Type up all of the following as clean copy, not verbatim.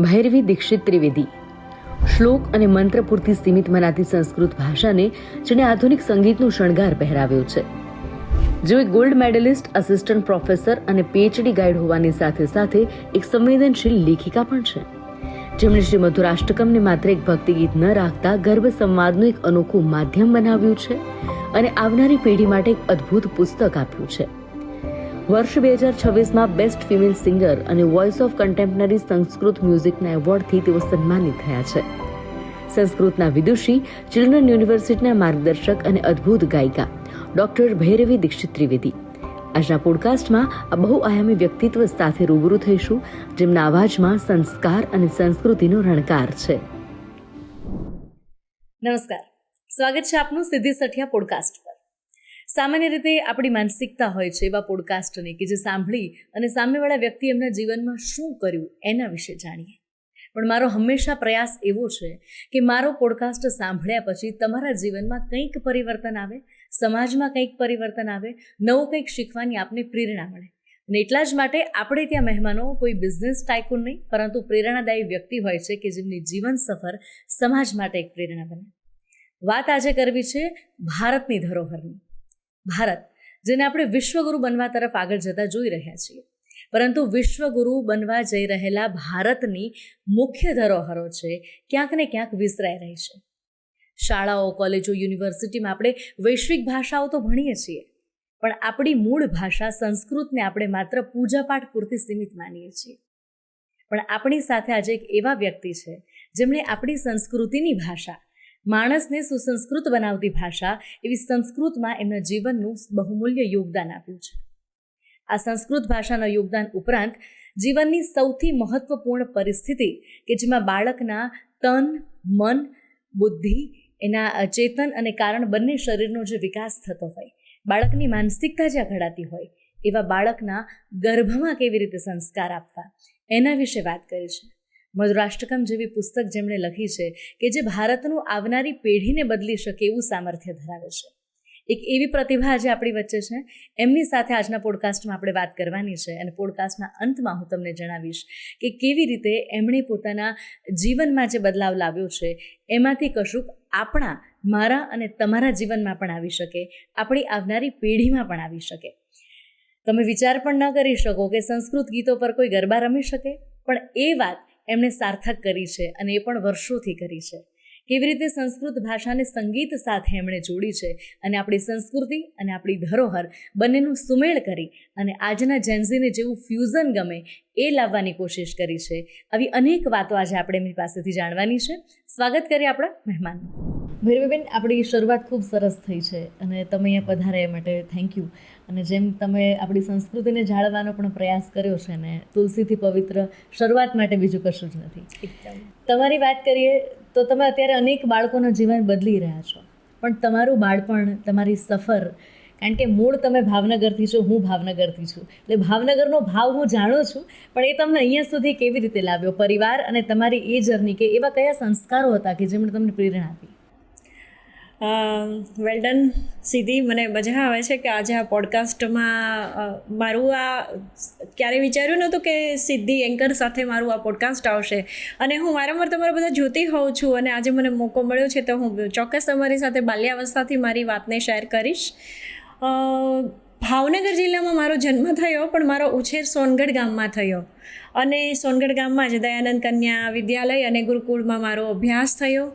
ભૈરવી દીક્ષિત ત્રિવેદી શ્લોક અને મંત્ર પૂરતી સીમિત મનાતી સંસ્કૃત ભાષાને જેણે આધુનિક સંગીતનું શણગાર પહેરાવ્યો છે. જેઓ એક ગોલ્ડ મેડલિસ્ટ, આસિસ્ટન્ટ પ્રોફેસર અને પીએચડી ગાઈડ હોવાની સાથે સાથે એક સંવેદનશીલ લેખિકા પણ છે, જેમણે શ્રી મધુરાષ્ટકમને માત્ર એક ભક્તિ ગીત ન રાખતા ગર્ભ સંવાદનું એક અનોખું માધ્યમ બનાવ્યું છે અને આવનારી પેઢી માટે એક અદ્ભુત પુસ્તક આપ્યું છે. વર્ષ 2026માં બેસ્ટ ફિમેલ સિંગર અને વોઇસ ઓફ કન્ટેમ્પરરી સંસ્કૃત મ્યુઝિકના એવોર્ડથી તેઓ સન્માનિત થયા છે. સંસ્કૃતના વિદુષી, ચિલ્ડ્રન યુનિવર્સિટીના માર્ગદર્શક અને અદ્ભુત ગાયિકા ડોક્ટર ભૈરવી દીક્ષિત ત્રિવેદી. આજના પોડકાસ્ટમાં આ બહુઆયામી વ્યક્તિત્વ સાથે રૂબરૂ થઈશું, જેમના અવાજમાં સંસ્કાર અને સંસ્કૃતિનો રણકાર છે. નમસ્કાર, સ્વાગત છે આપનું સીધી સઠિયા પોડકાસ્ટ પર. સામાન્ય રીતે આપણી માનસિકતા હોય છે એવા પોડકાસ્ટની કે જે સાંભળી અને સામેવાળા વ્યક્તિ એમના જીવનમાં શું કર્યું એના વિશે જાણીએ. પણ મારો હંમેશા પ્રયાસ એવો છે કે મારો પોડકાસ્ટ સાંભળ્યા પછી તમારા જીવનમાં કંઈક પરિવર્તન આવે, સમાજમાં કંઈક પરિવર્તન આવે, નવું કંઈક શીખવાની આપને પ્રેરણા મળે. અને એટલા જ માટે આપણે ત્યાં મહેમાનો કોઈ બિઝનેસ ટાઇકૂન નહીં, પરંતુ પ્રેરણાદાયી વ્યક્તિ હોય છે કે જેમની જીવન સફર સમાજ માટે એક પ્રેરણા બને. વાત આજે કરવી છે ભારતની ધરોહરની. ભારત, જેને આપણે વિશ્વગુરુ બનવા તરફ આગળ જતા જોઈ રહ્યા છીએ, પરંતુ વિશ્વગુરુ બનવા જઈ રહેલા ભારતની મુખ્ય ધરોહરો છે ક્યાંક ને ક્યાંક વિસરાઈ રહી છે. શાળાઓ, કોલેજો, યુનિવર્સિટીમાં આપણે વૈશ્વિક ભાષાઓ તો ભણીએ છીએ, પણ આપણી મૂળ ભાષા સંસ્કૃતને આપણે માત્ર પૂજાપાઠ પૂરતી સીમિત માનીએ છીએ. પણ આપણી સાથે આજે એક એવા વ્યક્તિ છે જેમણે આપણી સંસ્કૃતિની ભાષા, માણસને સુસંસ્કૃત બનાવતી ભાષા એવી સંસ્કૃતમાં એમના જીવનનું બહુમૂલ્ય યોગદાન આપ્યું છે. આ સંસ્કૃત ભાષાના યોગદાન ઉપરાંત જીવનની સૌથી મહત્વપૂર્ણ પરિસ્થિતિ કે જેમાં બાળકના તન, મન, બુદ્ધિ, એના ચેતન અને કારણ બંને શરીરનો જે વિકાસ થતો હોય, બાળકની માનસિકતા જ્યાં ઘડાતી હોય, એવા બાળકના ગર્ભમાં કેવી રીતે સંસ્કાર આપવા એના વિશે વાત કરી છે. મધુરાષ્ટકમ જેવી પુસ્તક જેમણે લખી છે કે જે ભારતનું આવનારી પેઢીને બદલી શકે એવું સામર્થ્ય ધરાવે છે. એક એવી પ્રતિભા આજે આપણી વચ્ચે છે, એમની સાથે આજના પોડકાસ્ટમાં આપણે વાત કરવાની છે. અને પોડકાસ્ટના અંતમાં હું તમને જણાવીશ કે કેવી રીતે એમણે પોતાના જીવનમાં જે બદલાવ લાવ્યો છે એમાંથી કશુંક આપણા, મારા અને તમારા જીવનમાં પણ આવી શકે, આપણી આવનારી પેઢીમાં પણ આવી શકે. તમે વિચાર પણ ન કરી શકો કે સંસ્કૃત ગીતો પર કોઈ ગરબા રમી શકે, પણ એ વાત એમણે સાર્થક કરી છે અને એ પણ વર્ષોથી કરી છે. કેવી રીતે સંસ્કૃત ભાષાને સંગીત સાથે એમણે જોડી છે અને આપણી સંસ્કૃતિ અને આપણી ધરોહર બંનેનું સુમેળ કરી અને આજના જેન્ઝીને જેવું ફ્યુઝન ગમે એ લાવવાની કોશિશ કરી છે. આવી અનેક વાતો આજે આપણે એમની પાસેથી જાણવાની છે. સ્વાગત કરીએ આપણા મહેમાનનું. ભૈરવીબેન, આપણી શરૂઆત ખૂબ સરસ થઈ છે અને તમે અહીંયા પધાર્યા એ માટે થેન્ક યુ. અને જેમ તમે આપણી સંસ્કૃતિને જાળવવાનો પણ પ્રયાસ કર્યો છે ને તુલસીથી પવિત્ર શરૂઆત માટે બીજું કશું જ નથી. તમારી વાત કરીએ તો તમે અત્યારે અનેક બાળકોનું જીવન બદલી રહ્યા છો, પણ તમારું બાળપણ, તમારી સફર, કારણ કે મૂળ તમે ભાવનગરથી છો, હું ભાવનગરથી છું, એટલે ભાવનગરનો ભાવ હું જાણું છું, પણ એ તમને અહીંયા સુધી કેવી રીતે લાવ્યો, પરિવાર અને તમારી એ જર્ની, કે એવા કયા સંસ્કારો હતા કે જેમણે તમને પ્રેરણા આપી? વેલ ડન સિદ્ધિ, મને મજા આવે છે કે આજે આ પોડકાસ્ટમાં મારું આ ક્યારેય વિચાર્યું નહોતું કે સિદ્ધિ એન્કર સાથે મારું આ પોડકાસ્ટ આવશે. અને હું વારંવાર તમારા બધા જોતી હોઉં છું અને આજે મને મોકો મળ્યો છે તો હું ચોક્કસ તમારી સાથે બાલ્યાવસ્થાથી મારી વાતને શેર કરીશ. ભાવનગર જિલ્લામાં મારો જન્મ થયો, પણ મારો ઉછેર સોનગઢ ગામમાં થયો અને સોનગઢ ગામમાં જ દયાનંદ કન્યા વિદ્યાલય અને ગુરુકુળમાં મારો અભ્યાસ થયો.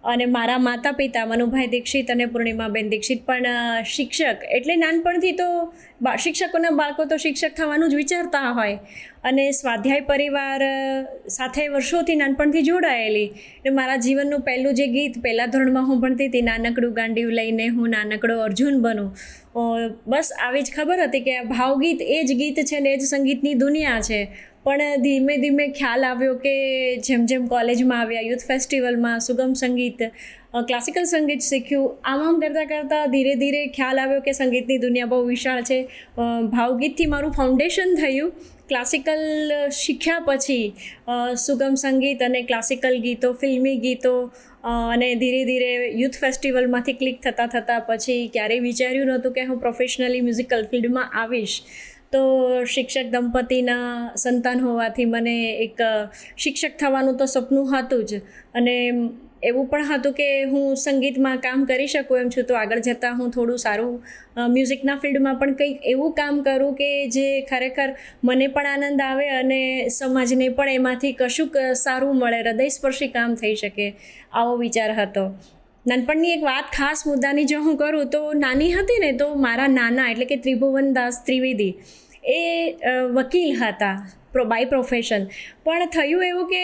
અને મારા માતા પિતા મનુભાઈ દીક્ષિત અને પૂર્ણિમાબેન દીક્ષિત પણ શિક્ષક, એટલે નાનપણથી તો શિક્ષકોના બાળકો તો શિક્ષક થવાનું જ વિચારતા હોય અને સ્વાધ્યાય પરિવાર સાથે વર્ષોથી નાનપણથી જોડાયેલી. એટલે મારા જીવનનું પહેલું જે ગીત પહેલાં ધોરણમાં હું ભણતી હતી, નાનકડું ગાંડિયું લઈને હું નાનકડો અર્જુન બનું, બસ આવી જ ખબર હતી કે ભાવગીત એ જ ગીત છે ને એ જ સંગીતની દુનિયા છે. પણ ધીમે ધીમે ખ્યાલ આવ્યો કે જેમ જેમ કોલેજમાં આવ્યા, યુથ ફેસ્ટિવલમાં સુગમ સંગીત, ક્લાસિકલ સંગીત શીખ્યું, આમ કરતાં કરતાં ધીરે ધીરે ખ્યાલ આવ્યો કે સંગીતની દુનિયા બહુ વિશાળ છે. ભાવગીતથી મારું ફાઉન્ડેશન થયું. ક્લાસિકલ શીખ્યા પછી સુગમ સંગીત અને ક્લાસિકલ ગીતો, ફિલ્મી ગીતો અને ધીરે ધીરે યુથ ફેસ્ટિવલમાંથી ક્લિક થતાં પછી ક્યારેય વિચાર્યું નહોતું કે હું પ્રોફેશનલી મ્યુઝિકલ ફિલ્ડમાં આવીશ. તો શિક્ષક દંપતીના સંતાન હોવાથી મને એક શિક્ષક થવાનું તો સપનું હતું જ, અને એવું પણ હતું કે હું સંગીતમાં કામ કરી શકું એમ છું. તો આગળ જતાં હું થોડું સારું મ્યુઝિકના ફિલ્ડમાં પણ કંઈક એવું કામ કરું કે જે ખરેખર મને પણ આનંદ આવે અને સમાજને પણ એમાંથી કશુંક સારું મળે, હૃદયસ્પર્શી કામ થઈ શકે, આવો વિચાર હતો. નાનપણની એક વાત ખાસ મુદ્દાની જો હું કરું તો નાની હતી ને તો મારા નાના એટલે કે ત્રિભુવનદાસ ત્રિવેદી એ વકીલ હતા બાય પ્રોફેશન. પણ થયું એવું કે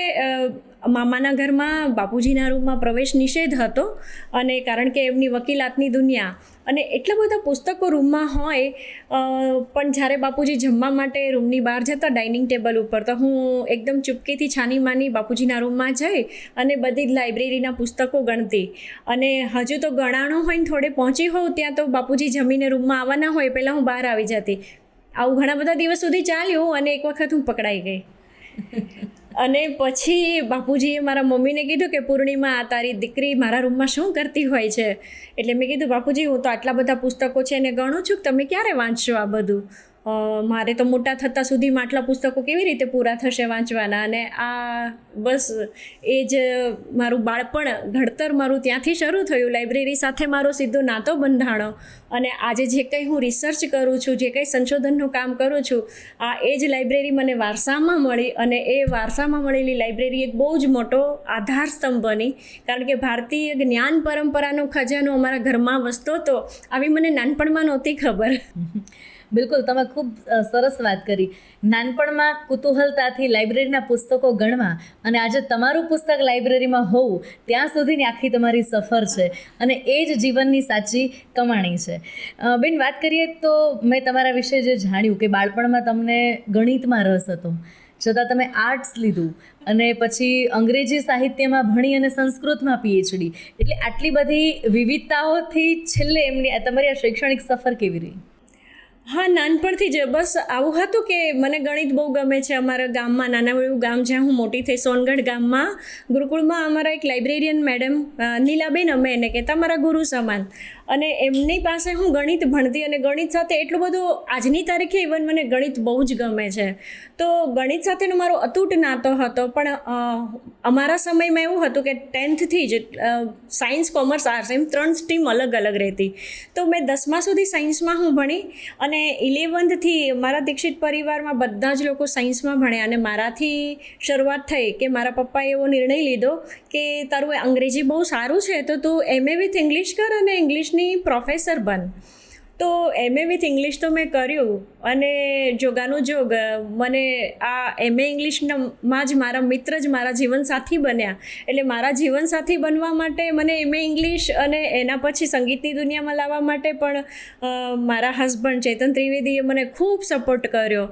મામાના ઘરમાં બાપુજીના રૂમમાં પ્રવેશ નિષેધ હતો, અને કારણ કે એમની વકીલાતની દુનિયા અને એટલા બધા પુસ્તકો રૂમમાં હોય, પણ જ્યારે બાપુજી જમવા માટે રૂમની બહાર જતા ડાઇનિંગ ટેબલ ઉપર, તો હું એકદમ ચૂપકીથી છાની માની બાપુજીના રૂમમાં જઈ અને બધી જ લાઇબ્રેરીના પુસ્તકો ગણતી. અને હજુ તો ગણાણો હોય ને થોડે પહોંચી હોઉં ત્યાં તો બાપુજી જમીને રૂમમાં આવવાના હોય પહેલાં હું બહાર આવી જતી. આવું ઘણા બધા દિવસ સુધી ચાલ્યું, અને એક વખત હું પકડાઈ ગઈ. અને પછી બાપુજીએ મારા મમ્મીને કીધું કે પૂર્ણિમા, આ તારી દીકરી મારા રૂમમાં શું કરતી હોય છે? એટલે મેં કીધું બાપુજી, હું તો આટલા બધા પુસ્તકો છે ને ગણું છું, તમે ક્યારે વાંચશો આ બધું? મારે તો મોટા થતાં સુધીમાં આટલા પુસ્તકો કેવી રીતે પૂરા થશે વાંચવાના? અને આ બસ એ જ મારું બાળપણ, ઘડતર મારું ત્યાંથી શરૂ થયું. લાઇબ્રેરી સાથે મારો સીધો નાતો બંધાણો, અને આજે જે કંઈ હું રિસર્ચ કરું છું, જે કંઈ સંશોધનનું કામ કરું છું, આ એ જ લાઇબ્રેરી મને વારસામાં મળી. અને એ વારસામાં મળેલી લાઇબ્રેરી એક બહુ જ મોટો આધારસ્તંભ બની, કારણ કે ભારતીય જ્ઞાન પરંપરાનો ખજાનો અમારા ઘરમાં વસતો હતો, આવી મને નાનપણમાં નહોતી ખબર. બિલકુલ, તમે ખૂબ સરસ વાત કરી. નાનપણમાં કુતૂહલતાથી લાઇબ્રેરીના પુસ્તકો ગણવા અને આજે તમારું પુસ્તક લાઇબ્રેરીમાં હોવું, ત્યાં સુધીની આખી તમારી સફર છે, અને એ જ જીવનની સાચી કમાણી છે. બેન, વાત કરીએ તો મેં તમારા વિશે જે જાણ્યું કે બાળપણમાં તમને ગણિતમાં રસ હતો, છતાં તમે આર્ટ્સ લીધું અને પછી અંગ્રેજી સાહિત્યમાં ભણી અને સંસ્કૃતમાં PhD. એટલે આટલી બધી વિવિધતાઓથી છેલ્લે એમની તમારી આ શૈક્ષણિક સફર કેવી રહી? હા, નાનપણથી જ બસ આવું હતું કે મને ગણિત બહુ ગમે છે. અમારા ગામમાં, નાના એવું ગામ જ્યાં હું મોટી થઈ, સોનગઢ ગામમાં ગુરુકુળમાં અમારા એક લાઇબ્રેરિયન મેડમ નીલાબેન, અમે એને કહેતા મારા ગુરુ સમાન, અને એમની પાસે હું ગણિત ભણતી. અને ગણિત સાથે એટલું બધું, આજની તારીખે ઇવન મને ગણિત બહુ જ ગમે છે. તો ગણિત સાથેનો મારો અતૂટ નાતો હતો. પણ અમારા સમયમાં એવું હતું કે 10th થી જ સાયન્સ, કોમર્સ, આર્ટ્સ એમ 3 સ્ટ્રીમ અલગ અલગ રહેતી. તો મેં 10મા સુધી સાયન્સમાં હું ભણી, અને 11th થી મારા દીક્ષિત પરિવારમાં બધા જ લોકો સાયન્સમાં ભણ્યા. અને મારાથી શરૂઆત થઈ કે મારા પપ્પાએ એવો નિર્ણય લીધો કે તારું અંગ્રેજી બહુ સારું છે, તો તું MA વિથ ઇંગ્લિશ કર અને ઇંગ્લિશની પ્રોફેસર બન. તો MA વિથ ઇંગ્લિશ તો મેં કર્યું, અને જોગાનું જોગ મને આ MA ઇંગ્લિશમાં જ મારા મિત્ર જ મારા જીવનસાથી બન્યા. એટલે મારા જીવનસાથી બનવા માટે મને MA ઇંગ્લિશ અને એના પછી સંગીતની દુનિયામાં લાવવા માટે પણ મારા હસબન્ડ ચેતન ત્રિવેદીએ મને ખૂબ સપોર્ટ કર્યો.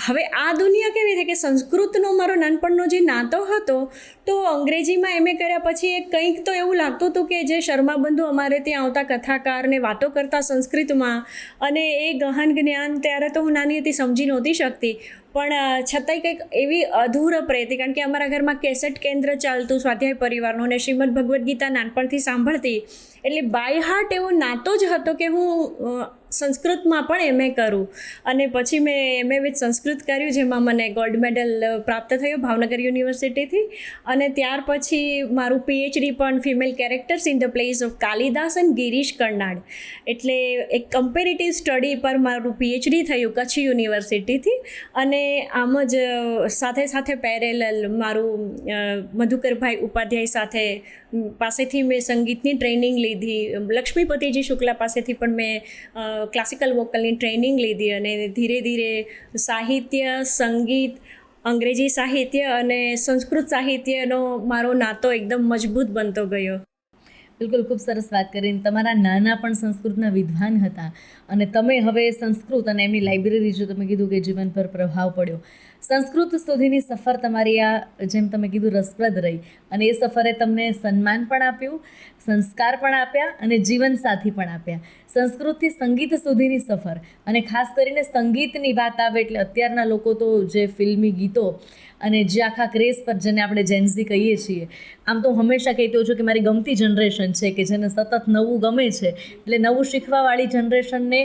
હવે આ દુનિયા કેવી છે કે સંસ્કૃતનો મારો નાનપણનો જે નાતો હતો, તો અંગ્રેજીમાં MA કર્યા પછી એક કંઈક તો એવું લાગતું હતું કે જે શર્મા બંધુ અમારે ત્યાં આવતા કથાકારને વાતો કરતા સંસ્કૃતમાં, અને એ ગહન જ્ઞાન ત્યારે તો હું નાની હતી, સમજી નહોતી શકતી, પણ છતાંય કંઈક એવી અધૂરપ રહેતી. કારણ કે અમારા ઘરમાં કેસેટ કેન્દ્ર ચાલતું સ્વાધ્યાય પરિવારનું, અને શ્રીમદ ભગવદ્ ગીતા નાનપણથી સાંભળતી. એટલે બાય હાર્ટ એવો નાતો જ હતો કે હું સંસ્કૃતમાં પણ MA કરું. અને પછી મેં MA વિથ સંસ્કૃત કર્યું, જેમાં મને ગોલ્ડ મેડલ પ્રાપ્ત થયો ભાવનગર યુનિવર્સિટીથી. અને ત્યાર પછી મારું PhD પણ female characters in the place of Kalidas અને ગિરીશ કર્નાડ, એટલે એક કમ્પેરેટિવ સ્ટડી પર મારું PhD થયું કચ્છ યુનિવર્સિટીથી. અને આમ જ સાથે સાથે પેરેલલ મારું મધુકરભાઈ ઉપાધ્યાય સાથે પાસેથી મેં સંગીતની ટ્રેનિંગ લીધી. લક્ષ્મીપતિજી શુક્લા પાસેથી પણ મેં ક્લાસિકલ વોકલની ટ્રેનિંગ લીધી. અને ધીરે ધીરે સાહિત્ય, સંગીત, અંગ્રેજી સાહિત્ય અને સંસ્કૃત સાહિત્યનો મારો નાતો એકદમ મજબૂત બનતો ગયો. બિલકુલ, ખૂબ સરસ વાત કરીને. તમારા નાના પણ સંસ્કૃતના વિદ્વાન હતા, અને તમે હવે સંસ્કૃત અને એમની લાઇબ્રેરી, જો તમે કીધું કે જીવન પર પ્રભાવ પડ્યો, સંસ્કૃત સુધીની સફર તમારી આ, જેમ તમે કીધું, રસપ્રદ રહી. અને એ સફરે તમને સન્માન પણ આપ્યું, સંસ્કાર પણ આપ્યા, અને જીવનસાથી પણ આપ્યા. સંસ્કૃતથી સંગીત સુધીની સફર, અને ખાસ કરીને સંગીતની વાત આવે એટલે અત્યારના લોકો તો જે ફિલ્મી ગીતો અને જે આખા ક્રેઝ પર, જેને આપણે જેન્ઝી કહીએ છીએ, આમ તો હંમેશા કહેતી હોઉં છું કે મારી ગમતી જનરેશન છે કે જેને સતત નવું ગમે છે. એટલે નવું શીખવાવાળી જનરેશનને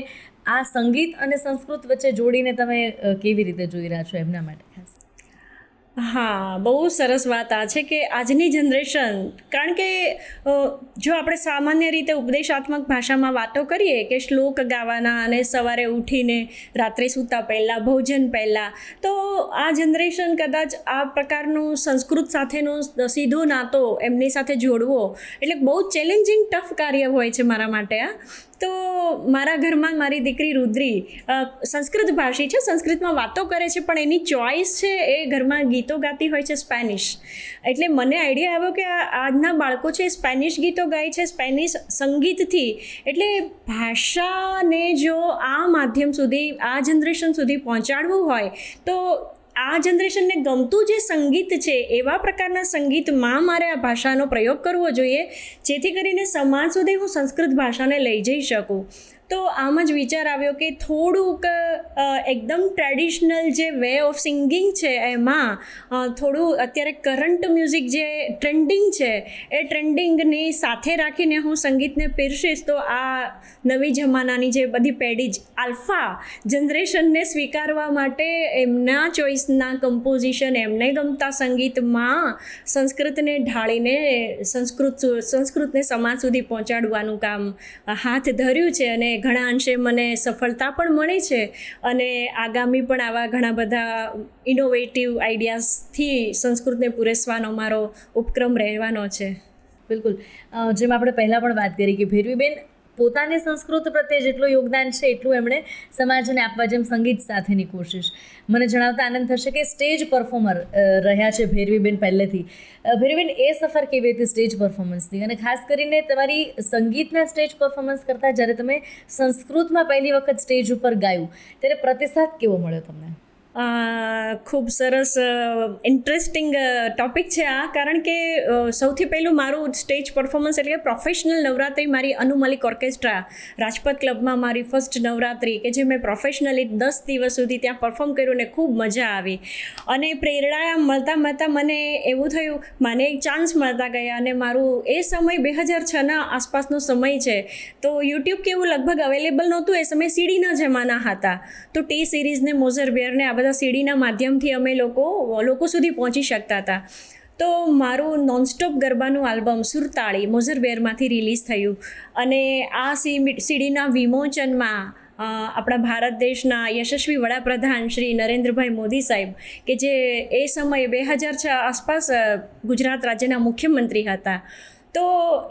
આ સંગીત અને સંસ્કૃત વચ્ચે જોડીને તમે કેવી રીતે જોઈ રહ્યા છો એમના માટે ખાસ? હા, બહુ સરસ વાત આ છે કે આજની જનરેશન, કારણ કે જો આપણે સામાન્ય રીતે ઉપદેશાત્મક ભાષામાં વાતો કરીએ કે શ્લોક ગાવાના અને સવારે ઉઠીને રાત્રે સૂતા પહેલાં, ભોજન પહેલાં, તો આ જનરેશન કદાચ આ પ્રકારનું સંસ્કૃત સાથેનો સીધો નાતો એમની સાથે જોડવો એટલે બહુ ચેલેન્જિંગ ટફ કાર્ય હોય છે મારા માટે આ. તો મારા ઘરમાં મારી દીકરી રુદ્રી સંસ્કૃત ભાષી છે, સંસ્કૃતમાં વાતો કરે છે, પણ એની ચોઈસ છે એ ઘરમાં ગીતો ગાતી હોય છે સ્પેનિશ. એટલે મને આઈડિયા આવ્યો કે આજના બાળકો છે સ્પેનિશ ગીતો ગાય છે, સ્પેનિશ સંગીતથી. એટલે ભાષાને જો આ માધ્યમ સુધી, આ જનરેશન સુધી પહોંચાડવું હોય તો આ જનરેશનને ગમતું જે સંગીત છે એવા પ્રકારના સંગીતમાં મારે આ ભાષાનો પ્રયોગ કરવો જોઈએ, જેથી કરીને સમાજ સુધી હું સંસ્કૃત ભાષાને લઈ જઈ શકું. તો આમ જ વિચાર આવ્યો કે થોડુંક એકદમ ટ્રેડિશનલ જે વે ઓફ સિંગિંગ છે એમાં થોડું અત્યારે કરંટ મ્યુઝિક જે ટ્રેન્ડિંગ છે એ ટ્રેન્ડિંગની સાથે રાખીને હું સંગીતને પીરસીશ તો આ નવી જમાનાની જે બધી પેઢી જ આલ્ફા જનરેશનને સ્વીકારવા માટે એમના ચોઈસના કમ્પોઝિશન, એમને ગમતા સંગીતમાં સંસ્કૃતને ઢાળીને સંસ્કૃતને સમાજ સુધી પહોંચાડવાનું કામ હાથ ધર્યું છે. અને ઘણા અંશે મને સફળતા પણ મળી છે અને આગામી પણ આવા ઘણા બધા ઇનોવેટિવ આઈડિયાઝથી સંસ્કૃતને પૂરસવાનો મારો ઉપક્રમ રહેવાનો છે. બિલકુલ, જેમ આપણે પહેલાં પણ વાત કરી કે ભૈરવીબેન પોતાની સંસ્કૃત પ્રત્યે જેટલું યોગદાન છે એટલું એમણે સમાજને આપવા, જેમ સંગીત સાથેની કોશિશ. મને જણાવતા આનંદ થશે કે સ્ટેજ પરફોર્મર રહ્યા છે ભૈરવીબેન પહેલેથી. ભૈરવીબેન, એ સફર કેવી હતી સ્ટેજ પરફોર્મન્સની, અને ખાસ કરીને તમારી સંગીતના સ્ટેજ પરફોર્મન્સ કરતાં જ્યારે તમે સંસ્કૃતમાં પહેલી વખત સ્ટેજ ઉપર ગાયું ત્યારે પ્રતિસાદ કેવો મળ્યો તમને? ખૂબ સરસ ઇન્ટરેસ્ટિંગ ટૉપિક છે આ, કારણ કે સૌથી પહેલું મારું સ્ટેજ પરફોર્મન્સ એટલે કે પ્રોફેશનલ નવરાત્રિ મારી અનુ મલિક ઓર્કેસ્ટ્રા રાજપથ ક્લબમાં મારી ફર્સ્ટ નવરાત્રિ કે જે મેં પ્રોફેશનલી 10 દિવસ સુધી ત્યાં પરફોર્મ કર્યું ને ખૂબ મજા આવી. અને પ્રેરણા મળતા મને એવું થયું, મને એક ચાન્સ મળતા ગયા અને મારું એ સમય 2006ના આસપાસનો સમય છે. તો યુટ્યુબ કે એવું લગભગ અવેલેબલ નહોતું, એ સમયે સીડીના જમાના હતા. તો ટી સિરીઝને મોઝરબેરને આ બધા સીડીના માધ્યમથી અમે લોકો સુધી પહોંચી શકતા હતા. તો મારું નોનસ્ટોપ ગરબાનું આલ્બમ સુરતાળી મોઝરબેરમાંથી રિલીઝ થયું અને આ સીડીના વિમોચનમાં આપણા ભારત દેશના યશસ્વી વડાપ્રધાન શ્રી નરેન્દ્રભાઈ મોદી સાહેબ, કે જે એ સમયે 2006 આસપાસ ગુજરાત રાજ્યના મુખ્યમંત્રી હતા, તો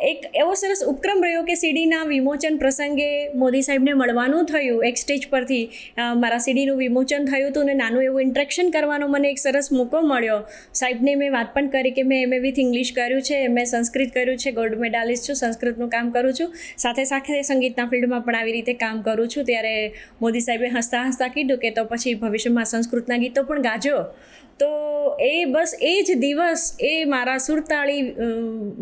એક એવો સરસ ઉપક્રમ રહ્યો કે સીડીના વિમોચન પ્રસંગે મોદી સાહેબને મળવાનું થયું. એક સ્ટેજ પરથી મારા સીડીનું વિમોચન થયું હતું અને નાનું એવું ઇન્ટરેક્શન કરવાનો મને એક સરસ મોકો મળ્યો. સાહેબને મેં વાત પણ કરી કે મેં MA વિથ ઇંગ્લિશ કર્યું છે, મેં સંસ્કૃત કર્યું છે, ગોલ્ડ મેડાલિસ્ટ છું, સંસ્કૃતનું કામ કરું છું, સાથે સાથે સંગીતના ફિલ્ડમાં પણ આવી રીતે કામ કરું છું. ત્યારે મોદી સાહેબે હસતા કીધું કે તો પછી ભવિષ્યમાં સંસ્કૃતના ગીતો પણ ગાજો. તો એ જ દિવસ, એ મારા સુરતાળી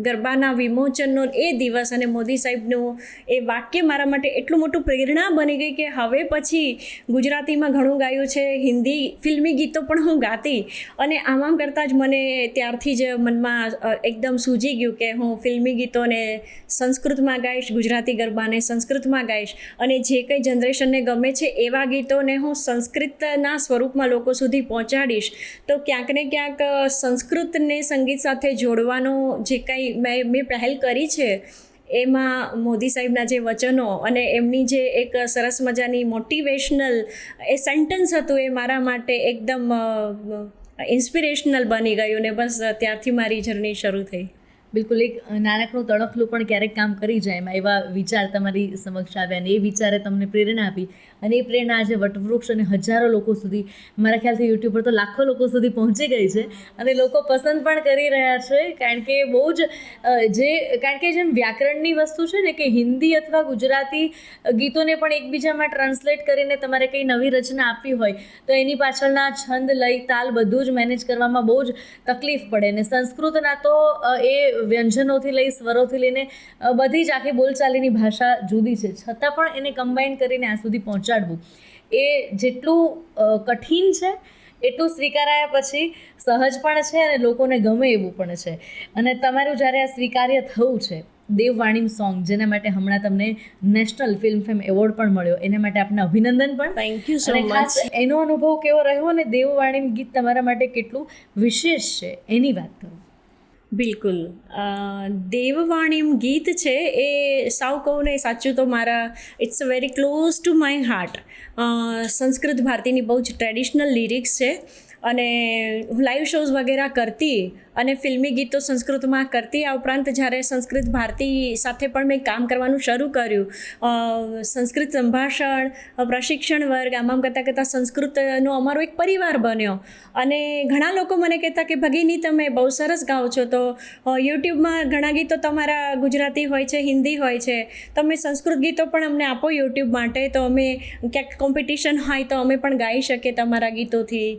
ગરબાના વિમોચનનો એ દિવસ અને મોદી સાહેબનું એ વાક્ય મારા માટે એટલું મોટું પ્રેરણા બની ગઈ કે હવે પછી ગુજરાતીમાં ઘણું ગાયું છે, હિન્દી ફિલ્મી ગીતો પણ હું ગાતી. અને આમ કરતાં જ મને ત્યારથી જ મનમાં એકદમ સૂજી ગયું કે હું ફિલ્મી ગીતોને સંસ્કૃતમાં ગાઈશ, ગુજરાતી ગરબાને સંસ્કૃતમાં ગાઈશ, અને જે કંઈ જનરેશનને ગમે છે એવા ગીતોને હું સંસ્કૃતના સ્વરૂપમાં લોકો સુધી પહોંચાડીશ. તો ક્યાંક ને ક્યાંક સંસ્કૃતને સંગીત સાથે જોડવાનો જે કંઈ મેં પહેલ કરી છે એમાં મોદી સાહેબના જે વચનો અને એમની જે એક સરસ મજાની મોટિવેશનલ એ સેન્ટન્સ હતું એ મારા માટે એકદમ ઇન્સ્પિરેશનલ બની ગયું ને બસ ત્યારથી મારી જર્ની શરૂ થઈ. બિલકુલ, એક નાનકડું તણખલું પણ ક્યારેક કામ કરી જાય, એમાં એવા વિચાર તમારી સમક્ષ આવ્યા અને એ વિચારે તમને પ્રેરણા આપી અને એ પ્રેરણા આજે વટવૃક્ષ અને હજારો લોકો સુધી, મારા ખ્યાલથી યુટ્યુબ પર તો લાખો લોકો સુધી પહોંચી ગઈ છે અને લોકો પસંદ પણ કરી રહ્યા છે. કારણ કે બહુ જ જેમ વ્યાકરણની વસ્તુ છે ને કે હિન્દી અથવા ગુજરાતી ગીતોને પણ એકબીજામાં ટ્રાન્સલેટ કરીને તમારે કંઈ નવી રચના આપવી હોય તો એની પાછળના છંદ, લય, તાલ બધું જ મેનેજ કરવામાં બહુ જ તકલીફ પડે. અને સંસ્કૃતના તો એ વ્યંજનોથી લઈ સ્વરોથી લઈને બધી જ આખી બોલચાલીની ભાષા જુદી છે, છતાં પણ એને કમ્બાઈન કરીને આ સુધી પહોંચાડવું એ જેટલું કઠિન છે એટલું સ્વીકારાયા પછી સહજ પણ છે અને લોકોને ગમે એવું પણ છે. અને તમારું જ્યારે આ સ્વીકાર્ય થયું છે દેવવાણીમ સોંગ જેના માટે હમણાં તમને નેશનલ ફિલ્મ ફેમ એવોર્ડ પણ મળ્યો, એના માટે આપને અભિનંદન પણ. થેન્ક યુ સો અને ખાસ મચ. એનો અનુભવ કેવો રહ્યો અને દેવવાણીમ ગીત તમારા માટે કેટલું વિશેષ છે એની વાત કરો. બિલકુલ. દેવવાણીમ ગીત છે એ સાવ કહું ને સાચું તો મારા it's very close to my heart. સંસ્કૃત ભારતીની બહુ જ ટ્રેડિશનલ લિરિક્સ છે અને હું લાઈવ શોઝ વગેરે કરતી અને ફિલ્મી ગીતો સંસ્કૃતમાં કરતી. આ ઉપરાંત જ્યારે સંસ્કૃત ભારતી સાથે પણ મેં કામ કરવાનું શરૂ કર્યું, સંસ્કૃત સંભાષણ પ્રશિક્ષણ વર્ગ આમ કરતાં સંસ્કૃતનો અમારો એક પરિવાર બન્યો. અને ઘણા લોકો મને કહેતા કે ભગીની તમે બહુ સરસ ગાઓ છો, તો યુટ્યુબમાં ઘણા ગીતો તમારા ગુજરાતી હોય છે, હિન્દી હોય છે, તમે સંસ્કૃત ગીતો પણ અમને આપો યુટ્યુબ માટે, તો અમે ક્યાંક કોમ્પિટિશન હોય તો અમે પણ ગાઈ શકીએ તમારા ગીતોથી,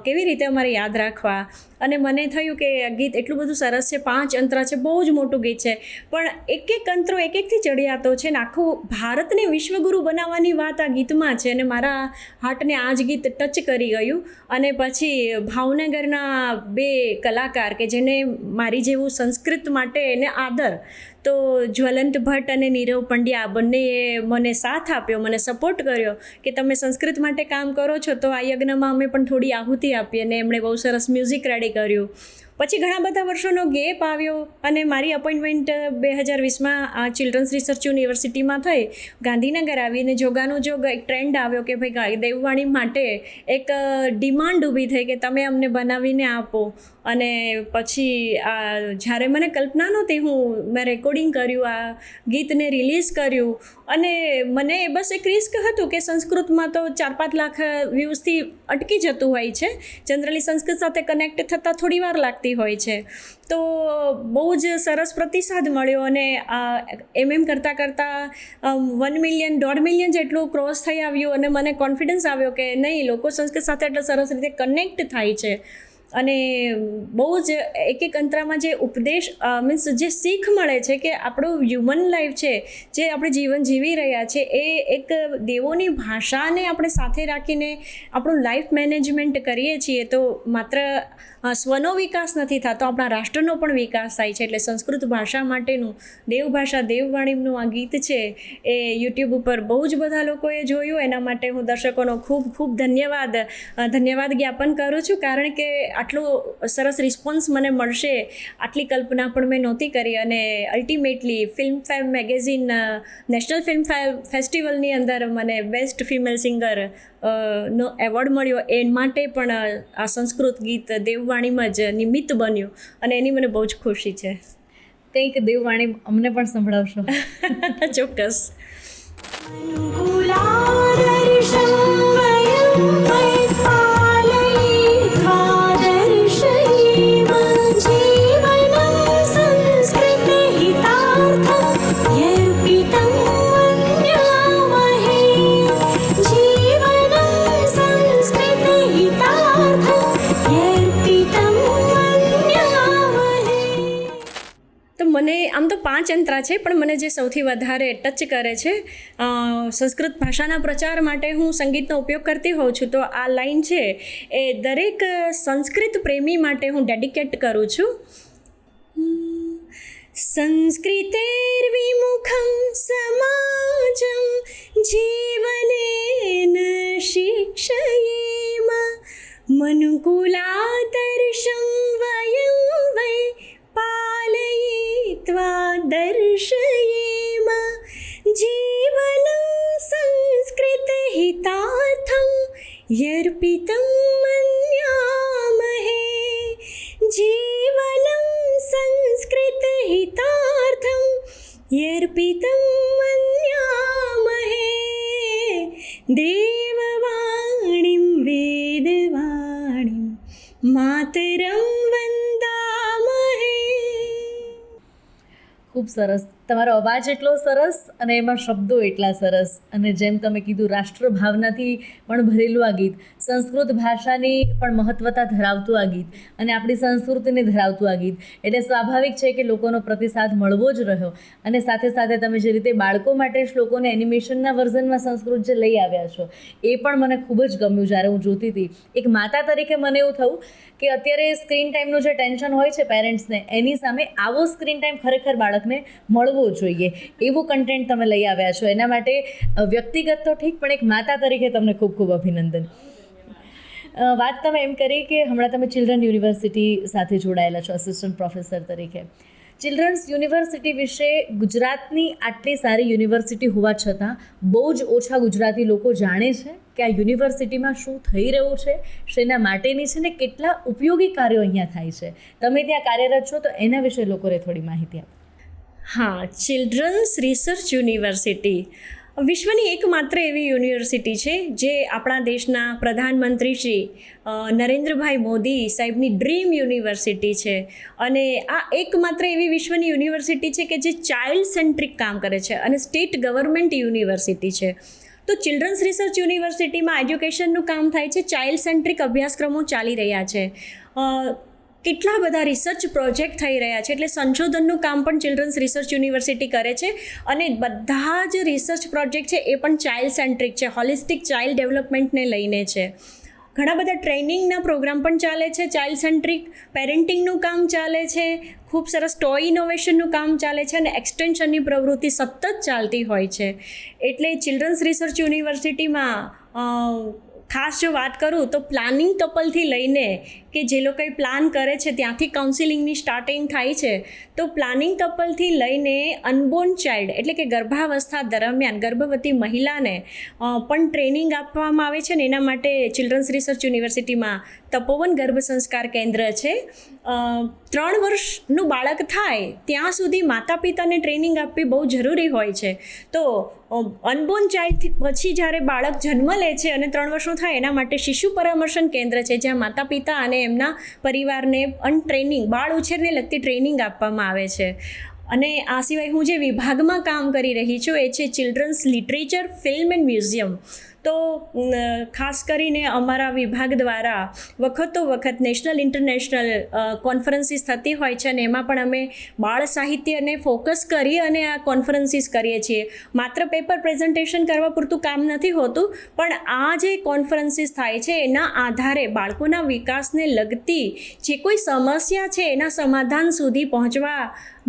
કેવી રીતે અમારે યાદ રાખવા. અને મને થયું કે આ ગીત એટલું બધું સરસ છે, 5 અંતરા છે, બહુ જ મોટું ગીત છે, પણ એક એક અંતરો એક એકથી ચડિયાતો છે ને આખું ભારતને વિશ્વગુરુ બનાવવાની વાત આ ગીતમાં છે. અને મારા હાર્ટને આ જ ગીત ટચ કરી ગયું. અને પછી ભાવનગરના 2 કલાકાર કે જેને મારી જેવું સંસ્કૃત માટે એને આદર, તો જ્વલંત ભટ્ટ અને નીરવ પંડ્યા બંનેએ મને સાથ આપ્યો, મને સપોર્ટ કર્યો કે તમે સંસ્કૃત માટે કામ કરો છો તો આ યજ્ઞમાં અમે પણ થોડી આહુતિ આપીએ. અને એમણે બહુ સરસ મ્યુઝિક રેડી કર્યું. પછી ઘણા બધા વર્ષોનો ગેપ આવ્યો અને મારી અપોઇન્ટમેન્ટ 2020માં આ ચિલ્ડ્રન્સ રિસર્ચ યુનિવર્સિટીમાં થઈ. ગાંધીનગર આવીને જોગાનો જોગ એક ટ્રેન્ડ આવ્યો કે ભાઈ દેવવાણી માટે એક ડિમાન્ડ ઊભી થઈ કે તમે અમને બનાવીને આપો. અને પછી જ્યારે મને કલ્પના નહોતી, મેં રેકોર્ડિંગ કર્યું, આ ગીતને રિલીઝ કર્યું. અને મને બસ એક રિસ્ક હતું કે સંસ્કૃતમાં તો 4-5 લાખ વ્યૂઝથી અટકી જતું હોય છે. જનરલી સંસ્કૃત સાથે કનેક્ટ થતાં થોડી વાર લાગતી હોય છે. તો બહુ જ સરસ પ્રતિસાદ મળ્યો અને એમ કરતાં 1 મિલિયન 1.5 મિલિયન જેટલું ક્રોસ થઈ આવ્યું. અને મને કોન્ફિડન્સ આવ્યો કે નહીં, લોકો સંસ્કૃત સાથે એટલા સરસ રીતે કનેક્ટ થાય છે. અને બહુ જ એક અંતરામાં જે ઉપદેશ મીન્સ જે શીખ મળે છે કે આપણું હ્યુમન લાઈફ છે, જે આપણે જીવન જીવી રહ્યા છે, એ એક દેવોની ભાષાને આપણે સાથે રાખીને આપણું લાઈફ મેનેજમેન્ટ કરીએ છીએ તો માત્ર સ્વનો વિકાસ નથી થતો, આપણા રાષ્ટ્રનો પણ વિકાસ થાય છે. એટલે સંસ્કૃત ભાષા માટેનું દેવભાષા દેવવાણીનું આ ગીત છે એ યુટ્યુબ ઉપર બહુ જ બધા લોકોએ જોયું. એના માટે હું દર્શકોનો ખૂબ ખૂબ ધન્યવાદ જ્ઞાપન કરું છું, કારણ કે આટલો સરસ રિસ્પોન્સ મને મળશે આટલી કલ્પના પણ મેં નહોતી કરી. અને ultimately film fame magazine national film ફેસ્ટિવલની અંદર મને બેસ્ટ ફિમેલ સિંગર નો એવોર્ડ મળ્યો. એ માટે પણ આ સંસ્કૃત ગીત દેવવાણીમાં જ નિમિત્ત બન્યું અને એની મને બહુ જ ખુશી છે. કંઈક દેવવાણી અમને પણ સંભળાવશો? ચોક્કસ. મને આમ તો 5 અંતરા છે, પણ મને જે સૌથી વધારે ટચ કરે છે, સંસ્કૃત ભાષાના પ્રચાર માટે હું સંગીતનો ઉપયોગ કરતી હોઉં છું, તો આ લાઈન છે એ દરેક સંસ્કૃત પ્રેમી માટે હું ડેડિકેટ કરું છું. સંસ્કૃતેર્વિમુખમ સમાજમ જીવનેન શિક્ષયેમ મનુકુલાદર્શમ વયં વૈ પાલયિત્વા દર્શયેમ જીવनं સંસ્કૃતહિતાર્થં યર્પિतं મન્યામહે. જીવनं સંસ્કૃતહિતાર્થં યર્પિतं મન્યામહે. દેવવાણીં વેદવાણીં માતરં વંદામહે. ખૂબ સરસ. તમારો અવાજ એટલો સરસ અને એમાં શબ્દો એટલા સરસ, અને જેમ તમે કીધું રાષ્ટ્રભાવનાથી પણ ભરેલું આ ગીત, સંસ્કૃત ભાષાની પણ મહત્વતા ધરાવતું આ ગીત અને આપણી સંસ્કૃતિને ધરાવતું આ ગીત, એટલે સ્વાભાવિક છે કે લોકોનો પ્રતિસાદ મળવો જ રહ્યો. અને સાથે સાથે તમે જે રીતે બાળકો માટે શ્લોકોને એનિમેશનના વર્ઝનમાં સંસ્કૃત જે લઈ આવ્યા છો એ પણ મને ખૂબ જ ગમ્યું. જ્યારે હું જોતી હતી, એક માતા તરીકે મને એવું થયું કે અત્યારે સ્ક્રીન ટાઈમનું જે ટેન્શન હોય છે પેરેન્ટ્સને, એની સામે આવો સ્ક્રીન ટાઈમ ખરેખર બાળકને મળવો જોઈએ એવું કન્ટેન્ટ તમે લઈ આવ્યા છો. એના માટે વ્યક્તિગત તો ઠીક, પણ એક માતા તરીકે તમને ખૂબ ખૂબ અભિનંદન. વાત તમે એમ કરી કે હમણાં તમે ચિલ્ડ્રન યુનિવર્સિટી સાથે જોડાયેલા છો આસિસ્ટન્ટ પ્રોફેસર તરીકે. ચિલ્ડ્રન્સ યુનિવર્સિટી વિશે ગુજરાતની આટલી સારી યુનિવર્સિટી હોવા છતાં બહુ જ ઓછા ગુજરાતી લોકો જાણે છે કે આ યુનિવર્સિટીમાં શું થઈ રહ્યું છે, શેના માટેની છે ને કેટલા ઉપયોગી કાર્યો અહીંયા થાય છે. તમે ત્યાં કાર્યરત છો તો એના વિશે લોકોને થોડી માહિતી આપો. હા, ચિલ્ડ્રન્સ રિસર્ચ યુનિવર્સિટી વિશ્વની એકમાત્ર એવી યુનિવર્સિટી છે જે આપણા દેશના પ્રધાનમંત્રી શ્રી નરેન્દ્રભાઈ મોદી સાહેબની ડ્રીમ યુનિવર્સિટી છે. અને આ એકમાત્ર એવી વિશ્વની યુનિવર્સિટી છે કે જે ચાઇલ્ડ સેન્ટ્રિક કામ કરે છે અને સ્ટેટ ગવર્મેન્ટ યુનિવર્સિટી છે. તો ચિલ્ડ્રન્સ રિસર્ચ યુનિવર્સિટીમાં એજ્યુકેશનનું કામ થાય છે, ચાઇલ્ડ સેન્ટ્રિક અભ્યાસક્રમો ચાલી રહ્યા છે, કેટલા બધા રિસર્ચ પ્રોજેક્ટ થઈ રહ્યા છે, એટલે સંશોધનનું કામ પણ ચિલ્ડ્રન્સ રિસર્ચ યુનિવર્સિટી કરે છે. અને બધા જ રિસર્ચ પ્રોજેક્ટ છે એ પણ ચાઇલ્ડ સેન્ટ્રિક છે, હોલિસ્ટિક ચાઇલ્ડ ડેવલપમેન્ટને લઈને છે. ઘણા બધા ટ્રેનિંગના પ્રોગ્રામ પણ ચાલે છે ચાઇલ્ડ સેન્ટ્રિક, પેરેન્ટિંગનું કામ ચાલે છે, ખૂબ સરસ ટોય ઇનોવેશનનું કામ ચાલે છે, અને એક્સટેન્શનની પ્રવૃત્તિ સતત ચાલતી હોય છે. એટલે ચિલ્ડ્રન્સ રિસર્ચ યુનિવર્સિટીમાં ખાસ જો વાત કરું તો પ્લાનિંગ કપલથી લઈને કે જે લોકોએ પ્લાન કરે છે ત્યાંથી કાઉન્સિલિંગની સ્ટાર્ટિંગ થાય છે. તો પ્લાનિંગ કપલથી લઈને અનબોર્ન ચાઇલ્ડ એટલે કે ગર્ભાવસ્થા દરમિયાન ગર્ભવતી મહિલાને પણ ટ્રેનિંગ આપવામાં આવે છે. ને એના માટે ચિલ્ડ્રન્સ રિસર્ચ યુનિવર્સિટીમાં તપોવન ગર્ભ સંસ્કાર કેન્દ્ર છે. 3 વર્ષનું બાળક થાય ત્યાં સુધી માતા પિતાને ટ્રેનિંગ આપવી બહુ જરૂરી હોય છે. તો અનબોર્ન ચાઇલ્ડ પછી જ્યારે બાળક જન્મ લે છે અને 3 વર્ષનું થાય એના માટે શિશુ પરામર્શન કેન્દ્ર છે, જ્યાં માતા પિતા અને એમના પરિવારને ટ્રેનિંગ, બાળ ઉછેરને લગતી ટ્રેનિંગ આપવામાં આવે છે. અને આ સિવાય હું જે વિભાગમાં કામ કરી રહી છું એ છે children's literature, film and museum. તો ખાસ કરીને અમારા વિભાગ દ્વારા વખતો વખત નેશનલ ઇન્ટરનેશનલ કોન્ફરન્સીસ થતી હોય છે, અને એમાં પણ અમે બાળ સાહિત્યને ફોકસ કરી અને આ કોન્ફરન્સીસ કરીએ છીએ. માત્ર પેપર પ્રેઝન્ટેશન કરવા પૂરતું કામ નથી હોતું, પણ આ જે કોન્ફરન્સીસ થાય છે એના આધારે બાળકોના વિકાસને લગતી જે કોઈ સમસ્યા છે એના સમાધાન સુધી પહોંચવા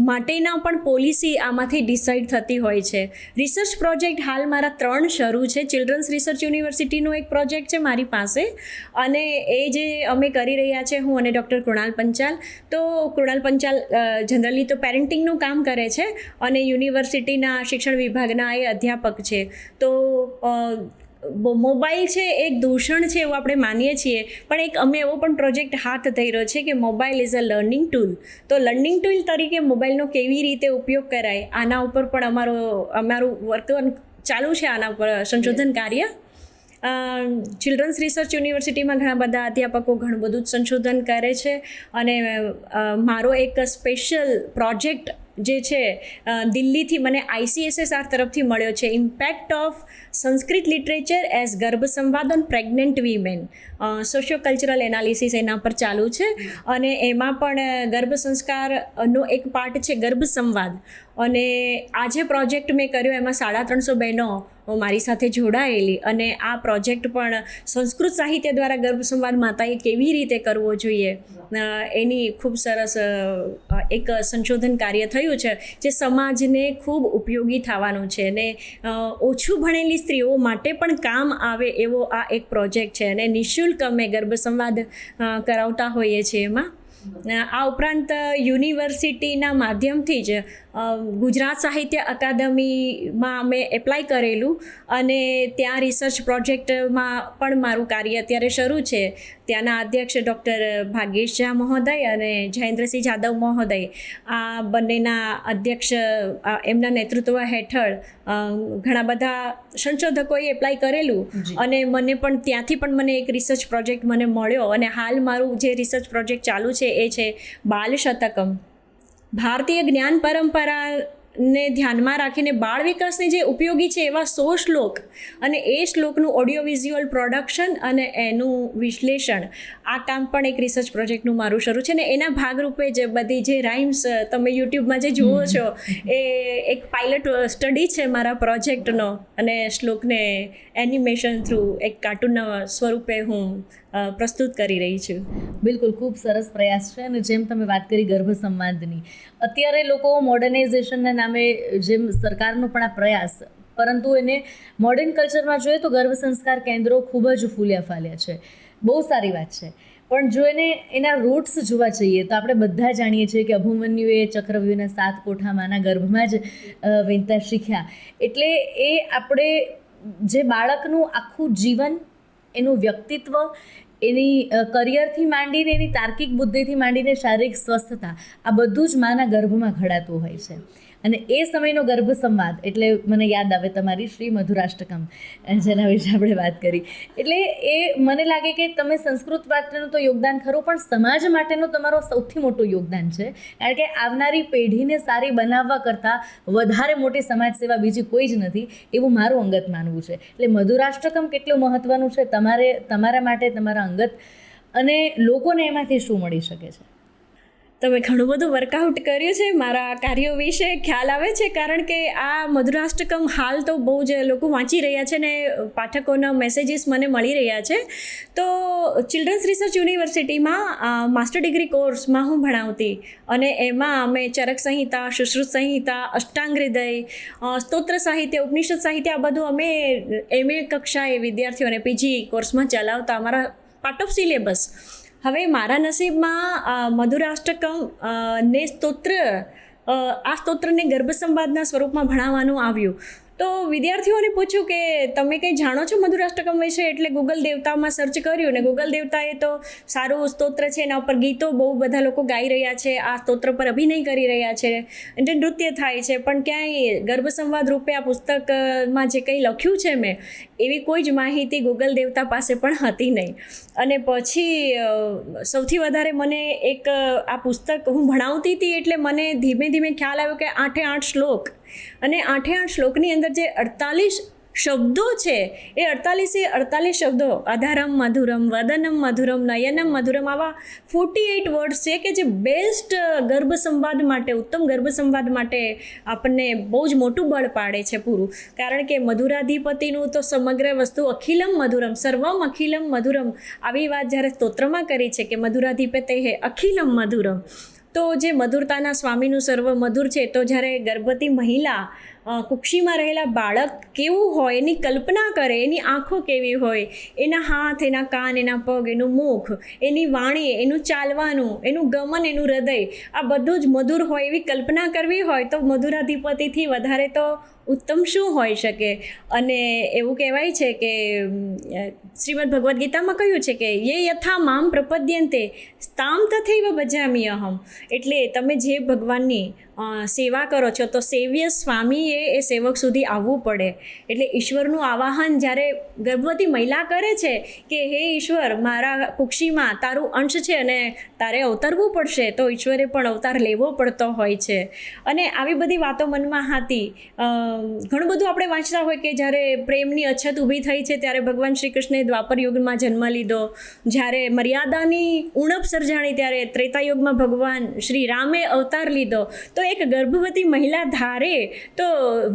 માટેના પણ પોલિસી આમાંથી ડિસાઇડ થતી હોય છે. રિસર્ચ પ્રોજેક્ટ હાલ મારા 3 શરૂ છે. ચિલ્ડ્રન્સ રિસર્ચ યુનિવર્સિટીનો એક પ્રોજેક્ટ છે મારી પાસે, અને એ જે અમે કરી રહ્યા છે હું અને ડૉક્ટર કૃણાલ પંચાલ. તો કૃણાલ પંચાલ જનરલી તો પેરેન્ટિંગનું કામ કરે છે અને યુનિવર્સિટીના શિક્ષણ વિભાગના એ અધ્યાપક છે. તો મોબાઈલ છે એક દૂષણ છે એવું આપણે માનીએ છીએ, પણ એક અમે એવો પણ પ્રોજેક્ટ હાથ ધર્યો છે કે mobile is a learning tool. તો લર્નિંગ ટૂલ તરીકે મોબાઈલનો કેવી રીતે ઉપયોગ કરાય આના ઉપર પણ અમારું વર્ક ચાલુ છે, આના ઉપર સંશોધન કાર્ય. ચિલ્ડ્રન્સ રિસર્ચ યુનિવર્સિટીમાં ઘણા બધા અધ્યાપકો ઘણું બધું જ સંશોધન કરે છે, અને મારો એક સ્પેશિયલ પ્રોજેક્ટ જે છે દિલ્હીથી મને ICSSR તરફથી મળ્યો છે, impact of Sanskrit literature as ગર્ભ સંવાદ on pregnant women, socio cultural analysis એના પર ચાલુ છે. અને એમાં પણ ગર્ભ સંસ્કારનો એક પાર્ટ છે ગર્ભ સંવાદ, અને આ જે પ્રોજેક્ટ મેં કર્યો એમાં 350 બહેનો મારી સાથે જોડાયેલી, અને આ પ્રોજેક્ટ પણ સંસ્કૃત સાહિત્ય દ્વારા ગર્ભ સંવાદ માતાએ કેવી રીતે કરવો જોઈએ એની ખૂબ સરસ એક સંશોધન કાર્ય થયું છે, જે સમાજને ખૂબ ઉપયોગી થવાનું છે, અને ઓછું ભણેલી સ્ત્રીઓ માટે પણ કામ આવે એવો આ એક પ્રોજેક્ટ છે. અને નિઃશુલ્ક અમે ગર્ભ સંવાદ કરાવતા હોઈએ છીએ એમાં. આ ઉપરાંત યુનિવર્સિટીના માધ્યમથી જ ગુજરાત સાહિત્ય અકાદમીમાં અમે એપ્લાય કરેલું, અને ત્યાં રિસર્ચ પ્રોજેક્ટમાં પણ મારું કાર્ય અત્યારે શરૂ છે. ત્યાંના અધ્યક્ષ ડૉક્ટર ભાગ્યેશ ઝા મહોદય અને જયેન્દ્રસિંહ જાદવ મહોદય, આ બંનેના અધ્યક્ષ એમના નેતૃત્વ હેઠળ ઘણા બધા સંશોધકોએ એપ્લાય કરેલું, અને મને પણ ત્યાંથી પણ મને એક રિસર્ચ પ્રોજેક્ટ મને મળ્યો. અને હાલ મારું જે રિસર્ચ પ્રોજેક્ટ ચાલુ છે એ છે બાલ શતકમ, ભારતીય જ્ઞાન પરંપરા ને ધ્યાનમાં રાખીને બાળ વિકાસને જે ઉપયોગી છે એવા 100 શ્લોક અને એ શ્લોકનું ઓડિયો વિઝ્યુઅલ પ્રોડક્શન અને એનું વિશ્લેષણ, આ કામ પણ એક રિસર્ચ પ્રોજેક્ટનું મારું શરૂ છે. ને એના ભાગરૂપે જ બધી જે રાઇમ્સ તમે યુટ્યુબમાં જે જુઓ છો એ એક પાયલટ સ્ટડી છે મારા પ્રોજેક્ટનો, અને શ્લોકને એનિમેશન થ્રુ એક કાર્ટૂનના સ્વરૂપે હું પ્રસ્તુત કરી રહી છું. બિલકુલ, ખૂબ સરસ પ્રયાસ છે. અને જેમ તમે વાત કરી ગર્ભ સંવાદની, અત્યારે લોકો મોડર્નાઇઝેશનના નામે જેમ સરકારનો પણ આ પ્રયાસ, પરંતુ એને મોડર્ન કલ્ચરમાં જોઈએ તો ગર્ભ સંસ્કાર કેન્દ્રો ખૂબ જ ફૂલ્યા ફાલ્યા છે. બહુ સારી વાત છે, પણ જો એના રૂટ્સ જોવા જઈએ તો આપણે બધા જાણીએ છીએ કે અભિમન્યુએ ચક્રવ્યૂહના 7 કોઠા માના ગર્ભમાં જ વિનતા શીખ્યા. એટલે એ આપણે જે બાળકનું આખું જીવન, એનું વ્યક્તિત્વ, એની કરિયરથી માંડીને એની તાર્કિક બુદ્ધિથી માંડીને શારીરિક સ્વસ્થતા, આ બધું જ માના ગર્ભમાં ઘડાતું હોય છે. અને એ સમયનો ગર્ભ સંવાદ એટલે મને યાદ આવે તમારી શ્રી મધુરાષ્ટકમ, જેના વિશે આપણે વાત કરી. એટલે એ મને લાગે કે તમે સંસ્કૃત માટેનું તો યોગદાન ખરું, પણ સમાજ માટેનું તમારો સૌથી મોટું યોગદાન છે. કારણ કે આવનારી પેઢીને સારી બનાવવા કરતાં વધારે મોટી સમાજ સેવા બીજી કોઈ જ નથી, એવું મારું અંગત માનવું છે. એટલે મધુરાષ્ટકમ કેટલું મહત્ત્વનું છે તમારા માટે, તમારા અંગત, અને લોકોને એમાંથી શું મળી શકે છે? તમે ઘણું બધું વર્કઆઉટ કર્યું છે, મારા કાર્યો વિશે ખ્યાલ આવે છે, કારણ કે આ મધુરાષ્ટકમ હાલ તો બહુ જ લોકો વાંચી રહ્યા છે ને પાઠકોના મેસેજીસ મને મળી રહ્યા છે. તો ચિલ્ડ્રન્સ રિસર્ચ યુનિવર્સિટીમાં માસ્ટર ડિગ્રી કોર્સમાં હું ભણાવતી, અને એમાં અમે ચરક સંહિતા, સુશ્રુત સંહિતા, અષ્ટાંગ હૃદય, સ્તોત્ર સાહિત્ય, ઉપનિષદ સાહિત્ય, આ બધું અમે MA કક્ષાએ વિદ્યાર્થીઓને PG કોર્સમાં ચલાવતા, અમારા પાર્ટ ઓફ સિલેબસ. હવે મારા નસીબમાં મધુરાષ્ટકમ ને આ સ્તોત્રને ગર્ભ સંવાદના સ્વરૂપમાં ભણાવવાનું આવ્યું. તો વિદ્યાર્થીઓને પૂછ્યું કે તમે કંઈ જાણો છો મધુરાષ્ટકમ વિશે? એટલે ગૂગલ દેવતામાં સર્ચ કર્યું, ને ગૂગલ દેવતાએ તો સારું સ્તોત્ર છે, એના ઉપર ગીતો બહુ બધા લોકો ગાઈ રહ્યા છે, આ સ્તોત્ર પર અભિનય કરી રહ્યા છે, એટલે નૃત્ય થાય છે, પણ ક્યાંય ગર્ભ સંવાદ રૂપે આ પુસ્તકમાં જે કંઈ લખ્યું છે મેં, એવી કોઈ જ માહિતી ગૂગલ દેવતા પાસે પણ હતી નહીં. અને પછી સૌથી વધારે મને એક આ પુસ્તક હું ભણાવતી હતી એટલે મને ધીમે ધીમે ખ્યાલ આવ્યો કે 8 શ્લોક, અને 8 શ્લોકની અંદર જે 48 શબ્દો છે, એ 48 શબ્દો, અધારમ મધુરમ, વદનમ મધુરમ, નયનમ મધુરમ, આવા 48 વર્ડ્સ છે કે જે બેસ્ટ ગર્ભ સંવાદ માટે, ઉત્તમ ગર્ભ સંવાદ માટે આપણને બહુ જ મોટું બળ પાડે છે પૂરું. કારણ કે મધુરાધિપતિનું તો સમગ્ર વસ્તુ અખિલમ મધુરમ, સર્વમ અખિલમ મધુરમ, આવી વાત જ્યારે સ્તોત્રમાં કરી છે કે મધુરાધિપતે હે અખિલમ મધુરમ, તો જે મધુરતાના સ્વામીનું સર્વ મધુર છે. તો જ્યારે ગર્ભવતી મહિલા કુક્ષીમાં રહેલા બાળક કેવું હોય એની કલ્પના કરે, એની આંખો કેવી હોય, એના હાથ, એના કાન, એના પગ, એનું મુખ, એની વાણી, એનું ચાલવાનું, એનું ગમન, એનું હૃદય, આ બધું જ મધુર હોય એવી કલ્પના કરવી હોય તો મધુરાધિપતિથી વધારે તો ઉત્તમ શું હોઈ શકે. અને એવું કહેવાય છે કે શ્રીમદ ભગવદ્ ગીતામાં કહ્યું છે કે યે યથા મામ પ્રપદ્યંતે તામ તથૈવ ભજામિ અહમ. એટલે તમે જે ભગવાનની સેવા કરો છો તો સેવ્ય સ્વામીએ એ સેવક સુધી આવવું પડે. એટલે ઈશ્વરનું આવાહન જ્યારે ગર્ભવતી મહિલા કરે છે કે હે ઈશ્વર, મારા કુક્ષીમાં તારું અંશ છે અને તારે અવતરવું પડશે, તો ઈશ્વરે પણ અવતાર લેવો પડતો હોય છે. અને આવી બધી વાતો મનમાં હતી. ઘણું બધું આપણે વાંચતા હોય કે જ્યારે પ્રેમની અછત ઊભી થઈ છે ત્યારે ભગવાન શ્રી કૃષ્ણે દ્વાપર યુગમાં જન્મ લીધો, જ્યારે મર્યાદાની ઉણપ સર્જાણી ત્યારે ત્રેતાયુગમાં ભગવાન શ્રી રામે અવતાર લીધો. તો એક ગર્ભવતી મહિલા ધારે તો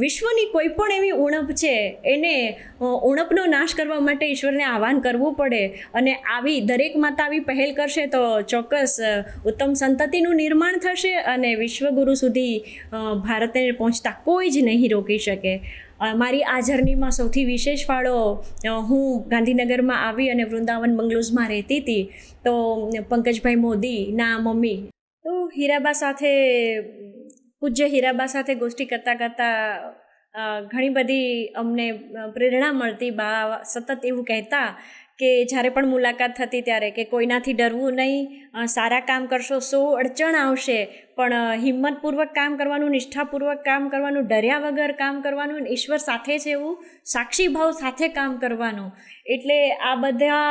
વિશ્વની કોઈ પણ એવી ઉણપ છે એને ઉણપનો નાશ કરવા માટે ઈશ્વરને આહ્વાન કરવું પડે. અને આવી દરેક માતા આવી પહેલ કરશે તો ચોક્કસ ઉત્તમ સંતતિનું નિર્માણ થશે અને વિશ્વગુરુ સુધી ભારતને પહોંચતા કોઈ જ નહીં રોકી શકે. મારી આ જર્નીમાં સૌથી વિશેષ ફાળો, હું ગાંધીનગરમાં આવી અને વૃંદાવન બંગલોઝમાં રહેતી હતી, તો પંકજભાઈ મોદીના મમ્મી તો હીરાબા સાથે, પૂજ્ય હીરાબા સાથે ગોષ્ઠી કરતાં કરતાં ઘણી બધી અમને પ્રેરણા મળતી. બા સતત એવું કહેતા કે જ્યારે પણ મુલાકાત થતી ત્યારે કે કોઈનાથી ડરવું નહીં, સારા કામ કરશો, 100 અડચણ આવશે પણ હિંમતપૂર્વક કામ કરવાનું, નિષ્ઠાપૂર્વક કામ કરવાનું, ડર્યા વગર કામ કરવાનું, અને ઈશ્વર સાથે છે એવું સાક્ષી ભાવ સાથે કામ કરવાનું. એટલે આ બધા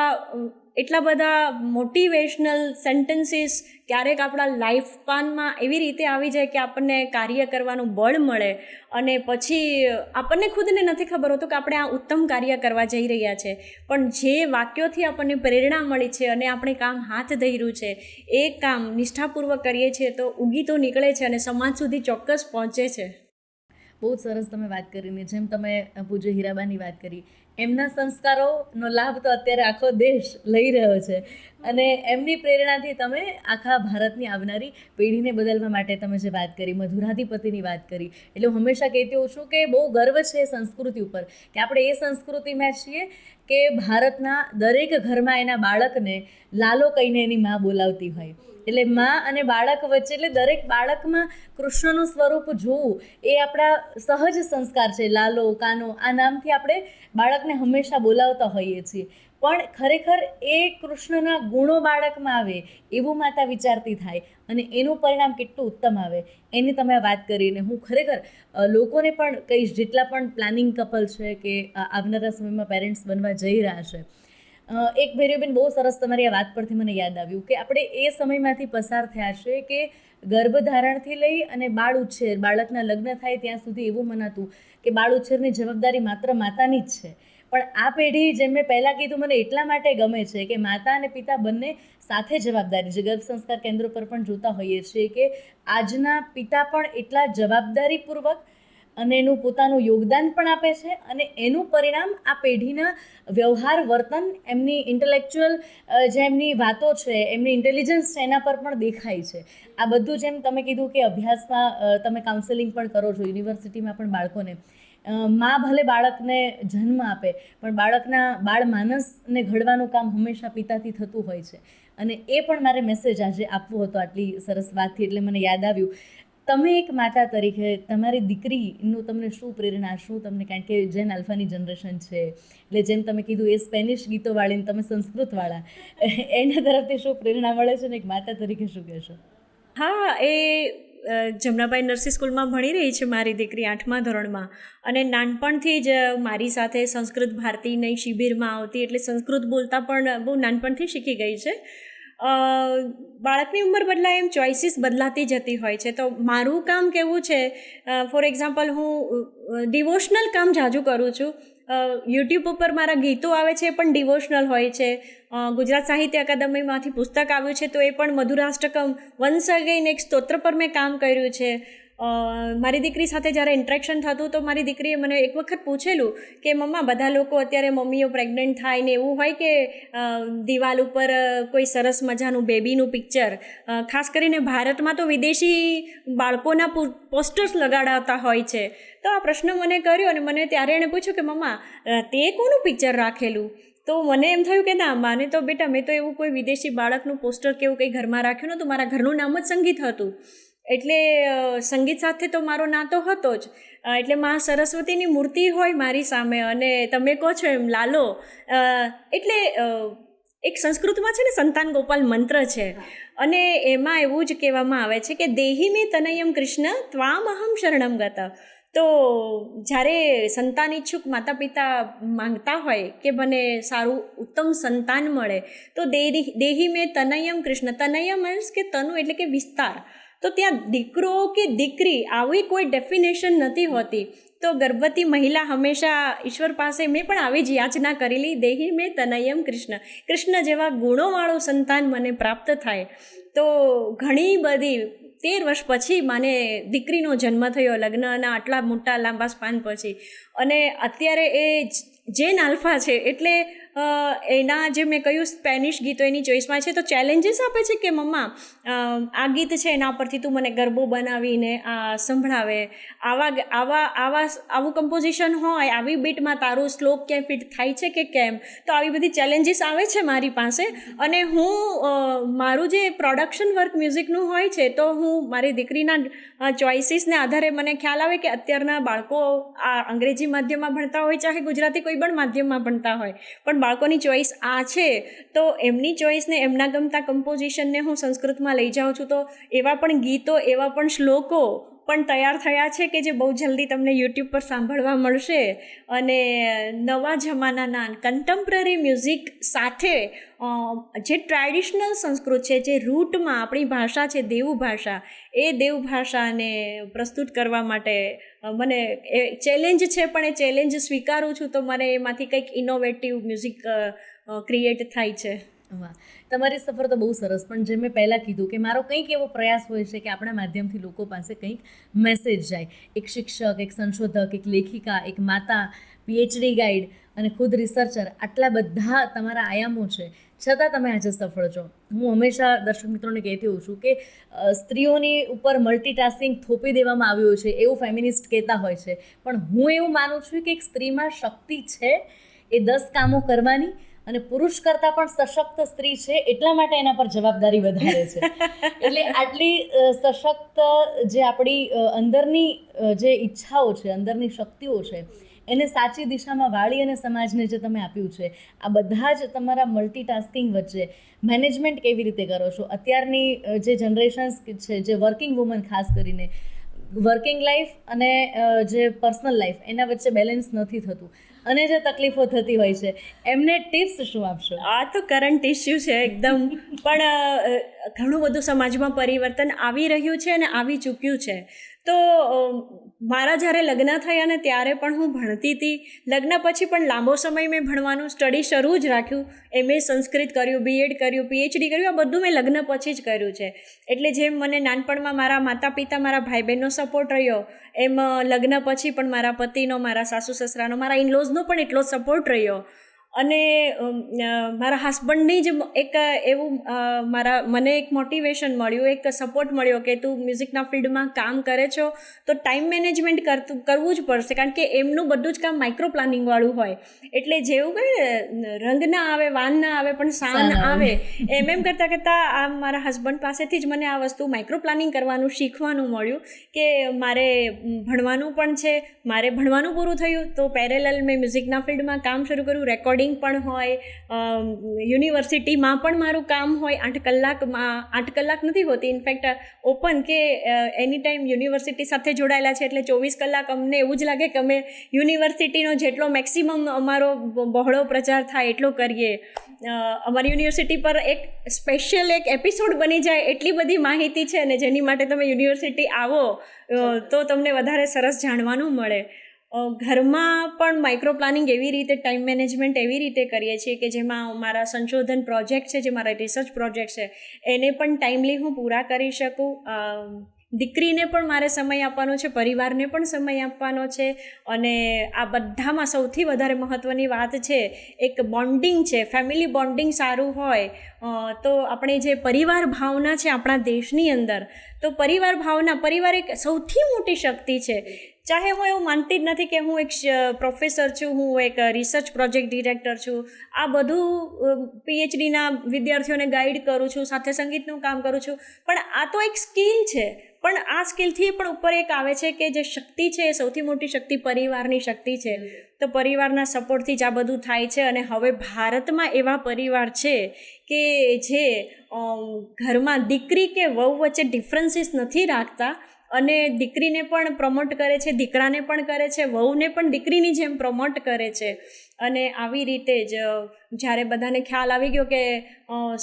એટલા બધા મોટિવેશનલ સેન્ટેન્સીસ ક્યારેક આપણા લાઈફ સ્પાનમાં એવી રીતે આવી જાય કે આપણને કાર્ય કરવાનું બળ મળે, અને પછી આપણને ખુદને નથી ખબર હોતું કે આપણે આ ઉત્તમ કાર્ય કરવા જઈ રહ્યા છે, પણ જે વાક્યોથી આપણને પ્રેરણા મળી છે અને આપણે કામ હાથ ધર્યું છે એ કામ નિષ્ઠાપૂર્વક કરીએ છીએ તો ઉગી તો નીકળે છે અને સમાજ સુધી ચોક્કસ પહોંચે છે. બહુ જ સરસ તમે વાત કરીને, જેમ તમે પૂજ્ય હીરાબાની વાત કરી, એમના સંસ્કારોનો લાભ તો અત્યારે આખો દેશ લઈ રહ્યો છે, અને એમની પ્રેરણાથી તમે આખા ભારતની આવનારી પેઢીને બદલવા માટે તમે જે વાત કરી, મધુરાધિપતિની વાત કરી, એટલે હું હંમેશા કહેતી હોઉં છું કે બહુ ગર્વ છે એ સંસ્કૃતિ ઉપર કે આપણે એ સંસ્કૃતિમાં છીએ કે ભારતના દરેક ઘરમાં એના બાળકને લાલો કહીને એની મા બોલાવતી હોય. એટલે મા અને બાળક વચ્ચે, એટલે દરેક બાળકમાં કૃષ્ણનું સ્વરૂપ જોવું એ આપણા સહજ સંસ્કાર છે. લાલો, કાનો, આ નામથી આપણે બાળકને હંમેશા બોલાવતા હોઈએ છીએ, પણ ખરેખર એ કૃષ્ણના ગુણો બાળકમાં આવે એવું માતા વિચારતી થાય અને એનું પરિણામ કેટલું ઉત્તમ આવે એની તમે વાત કરીને હું ખરેખર લોકોને પણ કહીશ, જેટલા પણ પ્લાનિંગ કપલ છે કે આવનારા સમયમાં પેરેન્ટ્સ બનવા જઈ રહ્યા છે. એક ભેર્યુબેન, બહુ સરસ તમારી આ વાત પરથી મને યાદ આવ્યું કે આપણે એ સમયમાંથી પસાર થયા છે કે ગર્ભધારણથી લઈ અને બાળ ઉછેર, બાળકના લગ્ન થાય ત્યાં સુધી એવું મનાતું કે બાળ ઉછેરની જવાબદારી માત્ર માતાની જ છે. પણ આ પેઢી, જેમ મેં પહેલાં કીધું, મને એટલા માટે ગમે છે કે માતા અને પિતા બંને સાથે જવાબદારી છે. ગર્ભ સંસ્કાર કેન્દ્ર પર પણ જોતા હોઈએ છીએ કે આજના પિતા પણ એટલા જવાબદારીપૂર્વક અને એનું પોતાનું યોગદાન પણ આપે છે, અને એનું પરિણામ આ પેઢીના વ્યવહાર, વર્તન, એમની ઇન્ટેલેક્ચ્યુઅલ જે એમની વાતો છે, એમની ઇન્ટેલિજન્સ છે, એના પર પણ દેખાય છે. આ બધું, જેમ તમે કીધું કે અભ્યાસમાં તમે કાઉન્સેલિંગ પણ કરો છો, યુનિવર્સિટીમાં પણ બાળકોને, મા ભલે બાળકને જન્મ આપે પણ બાળકના બાળ માનસને ઘડવાનું કામ હંમેશા પિતાથી થતું હોય છે. અને એ પણ મારે મેસેજ આજે આપવો હતો આટલી સરસ વાતથી, એટલે મને યાદ આવ્યું. તમે એક માતા તરીકે તમારી દીકરીનું તમને શું પ્રેરણા, શું તમને, કારણ કે જેન આલ્ફાની જનરેશન છે, એટલે જેમ તમે કીધું એ સ્પેનિશ ગીતોવાળીને તમે સંસ્કૃતવાળા, એના તરફથી શું પ્રેરણા મળે છે ને એક માતા તરીકે શું કહેશો? હા, એ જમનાબાઈ નરસિંહ સ્કૂલમાં ભણી રહી છે મારી દીકરી 8મા ધોરણમાં, અને નાનપણથી જ મારી સાથે સંસ્કૃત ભારતીની શિબિરમાં આવતી, એટલે સંસ્કૃત બોલતા પણ બહુ નાનપણથી શીખી ગઈ છે. બાળકની ઉંમર બદલાય એમ ચોઇસીસ બદલાતી જતી હોય છે. તો મારું કામ કેવું છે, ફોર એક્ઝામ્પલ હું ડિવોશનલ કામ જાજુ કરું છું. યુટ્યુબ ઉપર મારા ગીતો આવે છે એ પણ ડિવોશનલ હોય છે. ગુજરાત સાહિત્ય અકાદમીમાંથી પુસ્તક આવ્યું છે તો એ પણ મધુરાષ્ટકમ, વન્સ અગેઇન એક સ્તોત્ર પર મેં કામ કર્યું છે. મારી દીકરી સાથે જ્યારે ઇન્ટરેક્શન થતું તો મારી દીકરીએ મને એક વખત પૂછેલું કે મમ્મા, બધા લોકો અત્યારે મમ્મીઓ પ્રેગ્નન્ટ થાય ને એવું હોય કે દિવાલ ઉપર કોઈ સરસ મજાનું બેબીનું પિક્ચર, ખાસ કરીને ભારતમાં તો વિદેશી બાળકોના પોસ્ટર્સ લગાડાતા હોય છે. તો આ પ્રશ્ન મને કર્યો અને મને ત્યારે એણે પૂછ્યું કે મમ્મા, તે કોનું પિક્ચર રાખેલું? તો મને એમ થયું કે ના, માને તો બેટા, મેં તો એવું કોઈ વિદેશી બાળકનું પોસ્ટર કે એવું કંઈ ઘરમાં રાખ્યું નહોતું. મારા ઘરનું નામ જ સંગીત હતું, એટલે સંગીત સાથે તો મારો નાતો હતો જ. એટલે માં સરસ્વતીની મૂર્તિ હોય મારી સામે, અને તમે કહો છો એમ લાલો, એટલે એક સંસ્કૃતમાં છે ને સંતાન ગોપાલ મંત્ર છે, અને એમાં એવું જ કહેવામાં આવે છે કે દેહી મે તનયમ કૃષ્ણ ત્વામહમ શરણમ ગતા. તો જ્યારે સંતાન ઈચ્છુક માતા પિતા માંગતા હોય કે મને સારું ઉત્તમ સંતાન મળે, તો દેહી મે તનયમ કૃષ્ણ, તનય મીન્સ કે તનુ એટલે કે વિસ્તાર. તો ત્યાં દીકરો કે દીકરી આવી કોઈ ડેફિનેશન નથી હોતી. તો ગર્ભવતી મહિલા હંમેશા ઈશ્વર પાસે, મેં પણ આવી જ યાચના કરેલી, દેહી મેં તનયમ કૃષ્ણ, કૃષ્ણ જેવા ગુણોવાળું સંતાન મને પ્રાપ્ત થાય. તો ઘણી બધી 13 વર્ષ પછી મને દીકરીનો જન્મ થયો, લગ્નના આટલા મોટા લાંબા સ્પાન પછી. અને અત્યારે એ જેન આલ્ફા છે, એટલે એના જે મેં કહ્યું સ્પેનિશ ગીતો એની ચોઈસમાં છે. તો ચેલેન્જીસ આપે છે કે મમ્મા, આ ગીત છે એના પરથી તું મને ગરબો બનાવીને આ સંભળાવે, આવું કમ્પોઝિશન હોય, આવી બીટમાં તારું શ્લોક ક્યાંય ફિટ થાય છે કે કેમ. તો આવી બધી ચેલેન્જીસ આવે છે મારી પાસે, અને હું મારું જે પ્રોડક્શન વર્ક મ્યુઝિકનું હોય છે, તો હું મારી દીકરીના ચોઇસીસને આધારે મને ખ્યાલ આવે કે અત્યારના બાળકો આ અંગ્રેજી માધ્યમમાં ભણતા હોય, ચાહે ગુજરાતી કોઈ કોઈ પણ માધ્યમમાં ભણતા હોય, પણ બાળકોની ચોઈસ આ છે તો એમની ચોઈસને એમના ગમતા કમ્પોઝિશનને હું સંસ્કૃતમાં લઈ જાઉં છું. તો એવા પણ ગીતો, એવા પણ શ્લોકો પણ તૈયાર થયા છે કે જે બહુ જલ્દી તમને યુટ્યુબ પર સાંભળવા મળશે. અને નવા જમાનાના કન્ટેમ્પરરી મ્યુઝિક સાથે જે ટ્રેડિશનલ સંસ્કૃત છે, જે રૂટમાં આપણી ભાષા છે દેવ ભાષા, એ દેવ ભાષાને પ્રસ્તુત કરવા માટે મને એ ચેલેન્જ છે, પણ એ ચેલેન્જ સ્વીકારું છું. તો મને એમાંથી કંઈક ઇનોવેટિવ મ્યુઝિક ક્રિએટ થાય છે. વાહ, તમારી સફર તો બહુ સરસ. પણ જે મેં પહેલાં કીધું કે મારો કંઈક એવો પ્રયાસ હોય છે કે આપણા માધ્યમથી લોકો પાસે કંઈક મેસેજ જાય. એક શિક્ષક, એક સંશોધક, એક લેખિકા, એક માતા, પીએચડી ગાઈડ અને ખુદ રિસર્ચર, આટલા બધા તમારા આયામો છે, છતાં તમે આજે સફળ છો. હું હંમેશા દર્શક મિત્રોને કહેતી હોઉં છું કે સ્ત્રીઓની ઉપર મલ્ટીટાસ્કિંગ થોપી દેવામાં આવ્યું છે એવું ફેમિનિસ્ટ કહેતા હોય છે, પણ હું એવું માનું છું કે એક સ્ત્રીમાં શક્તિ છે એ 10 કામો કરવાની, અને પુરુષ કરતાં પણ સશક્ત સ્ત્રી છે એટલા માટે એના પર જવાબદારી વધારે છે. એટલે આટલી સશક્ત જે આપણી અંદરની જે ઈચ્છાઓ છે, અંદરની શક્તિઓ છે, એને સાચી દિશામાં વાળી અને સમાજને જે તમે આપ્યું છે, આ બધા જ તમારા મલ્ટીટાસ્કિંગ વચ્ચે મેનેજમેન્ટ કેવી રીતે કરો છો? અત્યારની જે જનરેશન્સ છે, જે વર્કિંગ વુમન ખાસ કરીને, વર્કિંગ લાઈફ અને જે પર્સનલ લાઈફ એના વચ્ચે બેલેન્સ નથી થતું અને જે તકલીફો થતી હોય છે, એમને ટિપ્સ શું આપશો? આ તો કરંટ ઇસ્યુ છે એકદમ. પણ ઘણું બધું સમાજમાં પરિવર્તન આવી રહ્યું છે અને આવી ચૂક્યું છે. તો મારા જ્યારે લગ્ન થયા ને ત્યારે પણ હું ભણતી હતી. લગ્ન પછી પણ લાંબો સમય મેં ભણવાનું સ્ટડી શરૂ જ રાખ્યું. MA સંસ્કૃત કર્યું, BEd કર્યું, PhD કર્યું. આ બધું મેં લગ્ન પછી જ કર્યું છે. એટલે જેમ મને નાનપણમાં મારા માતા પિતા, મારા ભાઈ બહેનનો સપોર્ટ રહ્યો, એમ લગ્ન પછી પણ મારા પતિનો, મારા સાસુ સસરાનો, મારા ઇનલોઝનો પણ એટલો સપોર્ટ રહ્યો. અને મારા હસબન્ડની જ એક એવું મને એક મોટિવેશન મળ્યું, એક સપોર્ટ મળ્યો કે તું મ્યુઝિકના ફિલ્ડમાં કામ કરે છો તો ટાઈમ મેનેજમેન્ટ કરવું જ પડશે, કારણ કે એમનું બધું જ કામ માઇક્રો પ્લાનિંગવાળું હોય. એટલે જેવું કહે રંગ ના આવે, વાન ના આવે, પણ સાન આવે, એમ કરતાં કરતાં આ મારા હસબન્ડ પાસેથી જ મને આ વસ્તુ માઇક્રો પ્લાનિંગ કરવાનું શીખવાનું મળ્યું કે મારે ભણવાનું પણ છે. મારે ભણવાનું પૂરું થયું તો પેરેલલ મેં મ્યુઝિકના ફિલ્ડમાં કામ શરૂ કર્યું. રેકોર્ડિંગ પણ હોય, યુનિવર્સિટીમાં પણ મારું કામ હોય. 8 કલાક નથી હોતી, ઇનફેક્ટ ઓપન કે એની ટાઈમ યુનિવર્સિટી સાથે જોડાયેલા છે, એટલે 24 કલાક અમને એવું જ લાગે કે અમે યુનિવર્સિટીનો જેટલો મેક્સિમમ અમારો બહોળો પ્રચાર થાય એટલો કરીએ. અમારી યુનિવર્સિટી પર એક સ્પેશિયલ એક એપિસોડ બની જાય એટલી બધી માહિતી છે ને, જેની માટે તમે યુનિવર્સિટી આવો તો તમને વધારે સરસ જાણવાનું મળે. ઘરમાં પણ માઇક્રો પ્લાનિંગ એવી રીતે, ટાઈમ મેનેજમેન્ટ એવી રીતે કરીએ છીએ કે જેમાં મારા સંશોધન પ્રોજેક્ટ છે, જે મારા રિસર્ચ પ્રોજેક્ટ છે, એને પણ ટાઈમલી હું પૂરા કરી શકું. દીકરીને પણ મારે સમય આપવાનો છે, પરિવારને પણ સમય આપવાનો છે. અને આ બધામાં સૌથી વધારે મહત્ત્વની વાત છે એક બોન્ડિંગ છે. ફેમિલી બોન્ડિંગ સારું હોય તો આપણે જે પરિવાર ભાવના છે આપણા દેશની અંદર, તો પરિવાર એક સૌથી મોટી શક્તિ છે. ચાહે હું એવું માનતી જ નથી કે હું એક પ્રોફેસર છું, હું એક રિસર્ચ પ્રોજેક્ટ ડિરેક્ટર છું, આ બધું PhDના વિદ્યાર્થીઓને ગાઈડ કરું છું, સાથે સંગીતનું કામ કરું છું, પણ આ તો એક સ્કિલ છે. પણ આ સ્કિલથી પણ ઉપર એક આવે છે કે જે શક્તિ છે એ સૌથી મોટી શક્તિ પરિવારની શક્તિ છે. તો પરિવારના સપોર્ટથી જ આ બધું થાય છે. અને હવે ભારતમાં એવા પરિવાર છે કે જે ઘરમાં દીકરી કે વહુ વચ્ચે ડિફરન્સીસ નથી રાખતા, અને દીકરીને પણ પ્રમોટ કરે છે, દીકરાને પણ કરે છે, વહુને પણ દીકરીની જેમ પ્રમોટ કરે છે. અને આવી રીતે જ જ્યારે બધાને ખ્યાલ આવી ગયો કે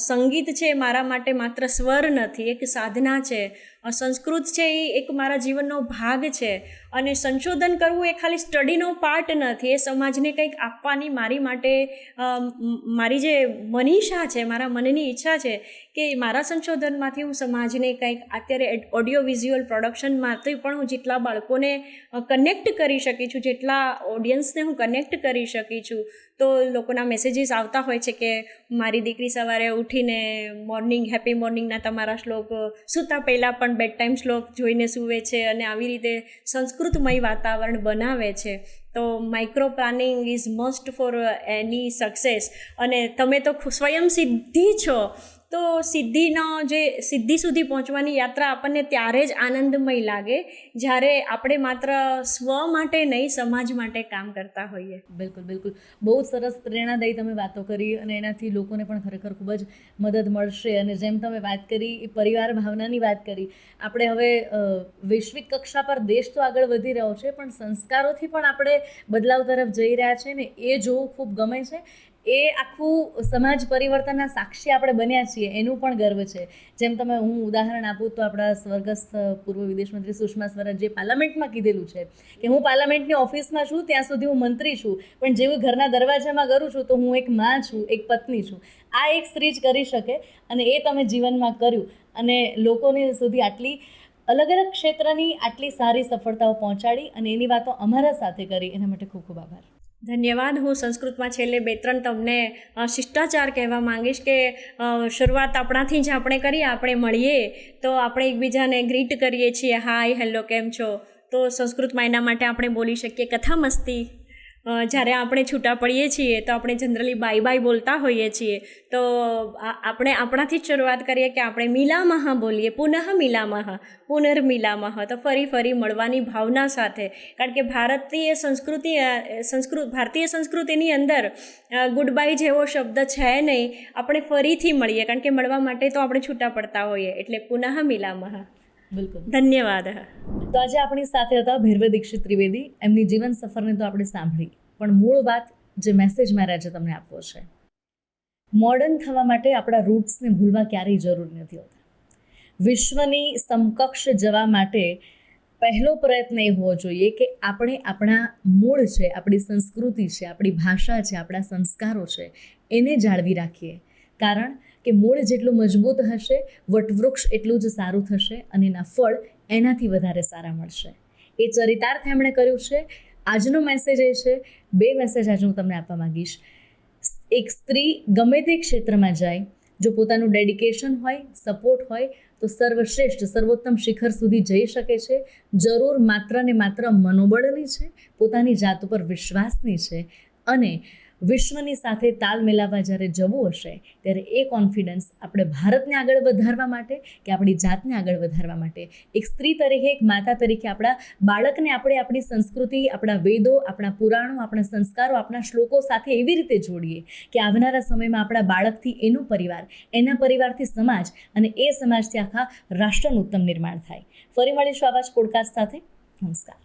સંગીત છે મારા માટે માત્ર સ્વર નથી, એક સાધના છે, સંસ્કૃત છે એ એક મારા જીવનનો ભાગ છે, અને સંશોધન કરવું એ ખાલી સ્ટડીનો પાર્ટ નથી, એ સમાજને કંઈક આપવાની મારી માટે મારી જે મનીષા છે, મારા મનની ઈચ્છા છે કે મારા સંશોધનમાંથી હું સમાજને કંઈક, અત્યારે ઓડિયો વિઝ્યુઅલ પ્રોડક્શનમાંથી પણ હું જેટલા બાળકોને કનેક્ટ કરી શકી છું, જેટલા ઓડિયન્સને હું કનેક્ટ કરી શકી છું, તો લોકોના મેસેજીસ આવતા હોય છે કે મારી દીકરી સવારે ઉઠીને મોર્નિંગ, હેપી મોર્નિંગના તમારા શ્લોક, સૂતા પહેલાં પણ બેડ ટાઈમ શ્લોક જોઈને સૂવે છે, અને આવી રીતે સંસ્કૃતમય વાતાવરણ બનાવે છે. તો micro planning is must for any success. અને તમે તો સ્વયં સિદ્ધિ છો, તો સિદ્ધિ સુધી પહોંચવાની યાત્રા આપણને ત્યારે જ આનંદમય લાગે જ્યારે આપણે માત્ર સ્વ માટે નહીં, સમાજ માટે કામ કરતા હોઈએ. બિલકુલ બિલકુલ, બહુ જ સરસ પ્રેરણાદાયી તમે વાતો કરી અને એનાથી લોકોને પણ ખરેખર ખૂબ જ મદદ મળશે. અને જેમ તમે વાત કરી એ પરિવાર ભાવનાની વાત કરી, આપણે હવે વૈશ્વિક કક્ષા પર દેશ તો આગળ વધી રહ્યો છે, પણ સંસ્કારોથી પણ આપણે બદલાવ તરફ જઈ રહ્યા છે ને, એ જોવું ખૂબ ગમે છે. એ આખું સમાજ પરિવર્તનના સાક્ષી આપણે બન્યા છીએ એનું પણ ગર્વ છે. જેમ હું ઉદાહરણ આપું તો આપણા સ્વર્ગસ્થ પૂર્વ વિદેશ મંત્રી સુષ્મા સ્વરાજે પાર્લામેન્ટમાં કીધેલું છે કે હું પાર્લામેન્ટની ઓફિસમાં છું ત્યાં સુધી હું મંત્રી છું, પણ જેવું ઘરના દરવાજામાં કરું છું તો હું એક માં છું, એક પત્ની છું. આ એક સ્ત્રી જ કરી શકે અને એ તમે જીવનમાં કર્યું અને લોકોને સુધી આટલી અલગ અલગ ક્ષેત્રની આટલી સારી સફળતાઓ પહોંચાડી અને એની વાતો અમારા સાથે કરી, એના માટે ખૂબ ખૂબ આભાર. ધન્યવાદ. હું સંસ્કૃતમાં છેલ્લે 2-3 તમને શિષ્ટાચાર કહેવા માંગીશ કે શરૂઆત આપણાથી જ આપણે કરીએ. આપણે મળીએ તો આપણે એકબીજાને ગ્રીટ કરીએ છીએ, હાય, હેલો, કેમ છો. તો સંસ્કૃતમાં એના માટે આપણે બોલી શકીએ કથા મસ્તી. જ્યારે આપણે છૂટા પડીએ છીએ તો આપણે જનરલી બાય બાય બોલતા હોઈએ છીએ, તો આપણે આપણાથી જ શરૂઆત કરીએ કે આપણે મિલામહ બોલીએ, પુનઃ મિલામહ, પુનર્મિલામહ. તો ફરી મળવાની ભાવના સાથે, કારણ કે ભારતીય સંસ્કૃતિની અંદર ગુડ બાય જેવો શબ્દ છે નહીં. આપણે ફરીથી મળીએ, કારણ કે મળવા માટે તો આપણે છૂટા પડતા હોઈએ, એટલે પુનઃ મિલામહ. બિલકુલ, ધન્યવાદ. તો આજે આપણી સાથે હતા ભૈરવ દીક્ષિત ત્રિવેદી. એમની જીવન સફરને તો આપણે સાંભળી, પણ મૂળ વાત જે મેસેજ મારે આજે તમને આપવો છે, મોડર્ન થવા માટે આપણા રૂટ્સને ભૂલવા ક્યારેય જરૂર નથી હોતા. વિશ્વની સમકક્ષ જવા માટે પહેલો પ્રયત્ન એ હોવો જોઈએ કે આપણે આપણા મૂળ છે, આપણી સંસ્કૃતિ છે, આપણી ભાષા છે, આપણા સંસ્કારો છે, એને જાળવી રાખીએ. કારણ કે મૂળ જેટલું મજબૂત હશે, વટવૃક્ષ એટલું જ સારું થશે અને એના ફળ એનાથી વધારે સારા મળશે. એ ચરિતાર્થ એમણે કર્યું છે. આજનો મેસેજ એ છે, 2 મેસેજ આજે હું તમને આપવા માંગીશ. એક સ્ત્રી ગમે તે ક્ષેત્રમાં જાય, જો પોતાનું ડેડિકેશન હોય, સપોર્ટ હોય, તો સર્વશ્રેષ્ઠ સર્વોત્તમ શિખર સુધી જઈ શકે છે. જરૂર માત્ર ને માત્ર મનોબળની છે, પોતાની જાત ઉપર વિશ્વાસની છે અને વિશ્વની સાથે તાલ મિલાવવા જ્યારે જવું હશે ત્યારે એ કોન્ફિડન્સ આપણે ભારતને આગળ વધારવા માટે કે આપણી જાતને આગળ વધારવા માટે, એક સ્ત્રી તરીકે, એક માતા તરીકે આપણા બાળકને આપણે આપણી સંસ્કૃતિ, આપણા વેદો, આપણા પુરાણો, આપણા સંસ્કારો, આપણા શ્લોકો સાથે એવી રીતે જોડીએ કે આવનારા સમયમાં આપણા બાળકથી એનો પરિવાર, એના પરિવારથી સમાજ અને એ સમાજથી આખા રાષ્ટ્રનું ઉત્તમ નિર્માણ થાય. ફરી મળીશું આવા જ પોડકાસ્ટ સાથે. નમસ્કાર.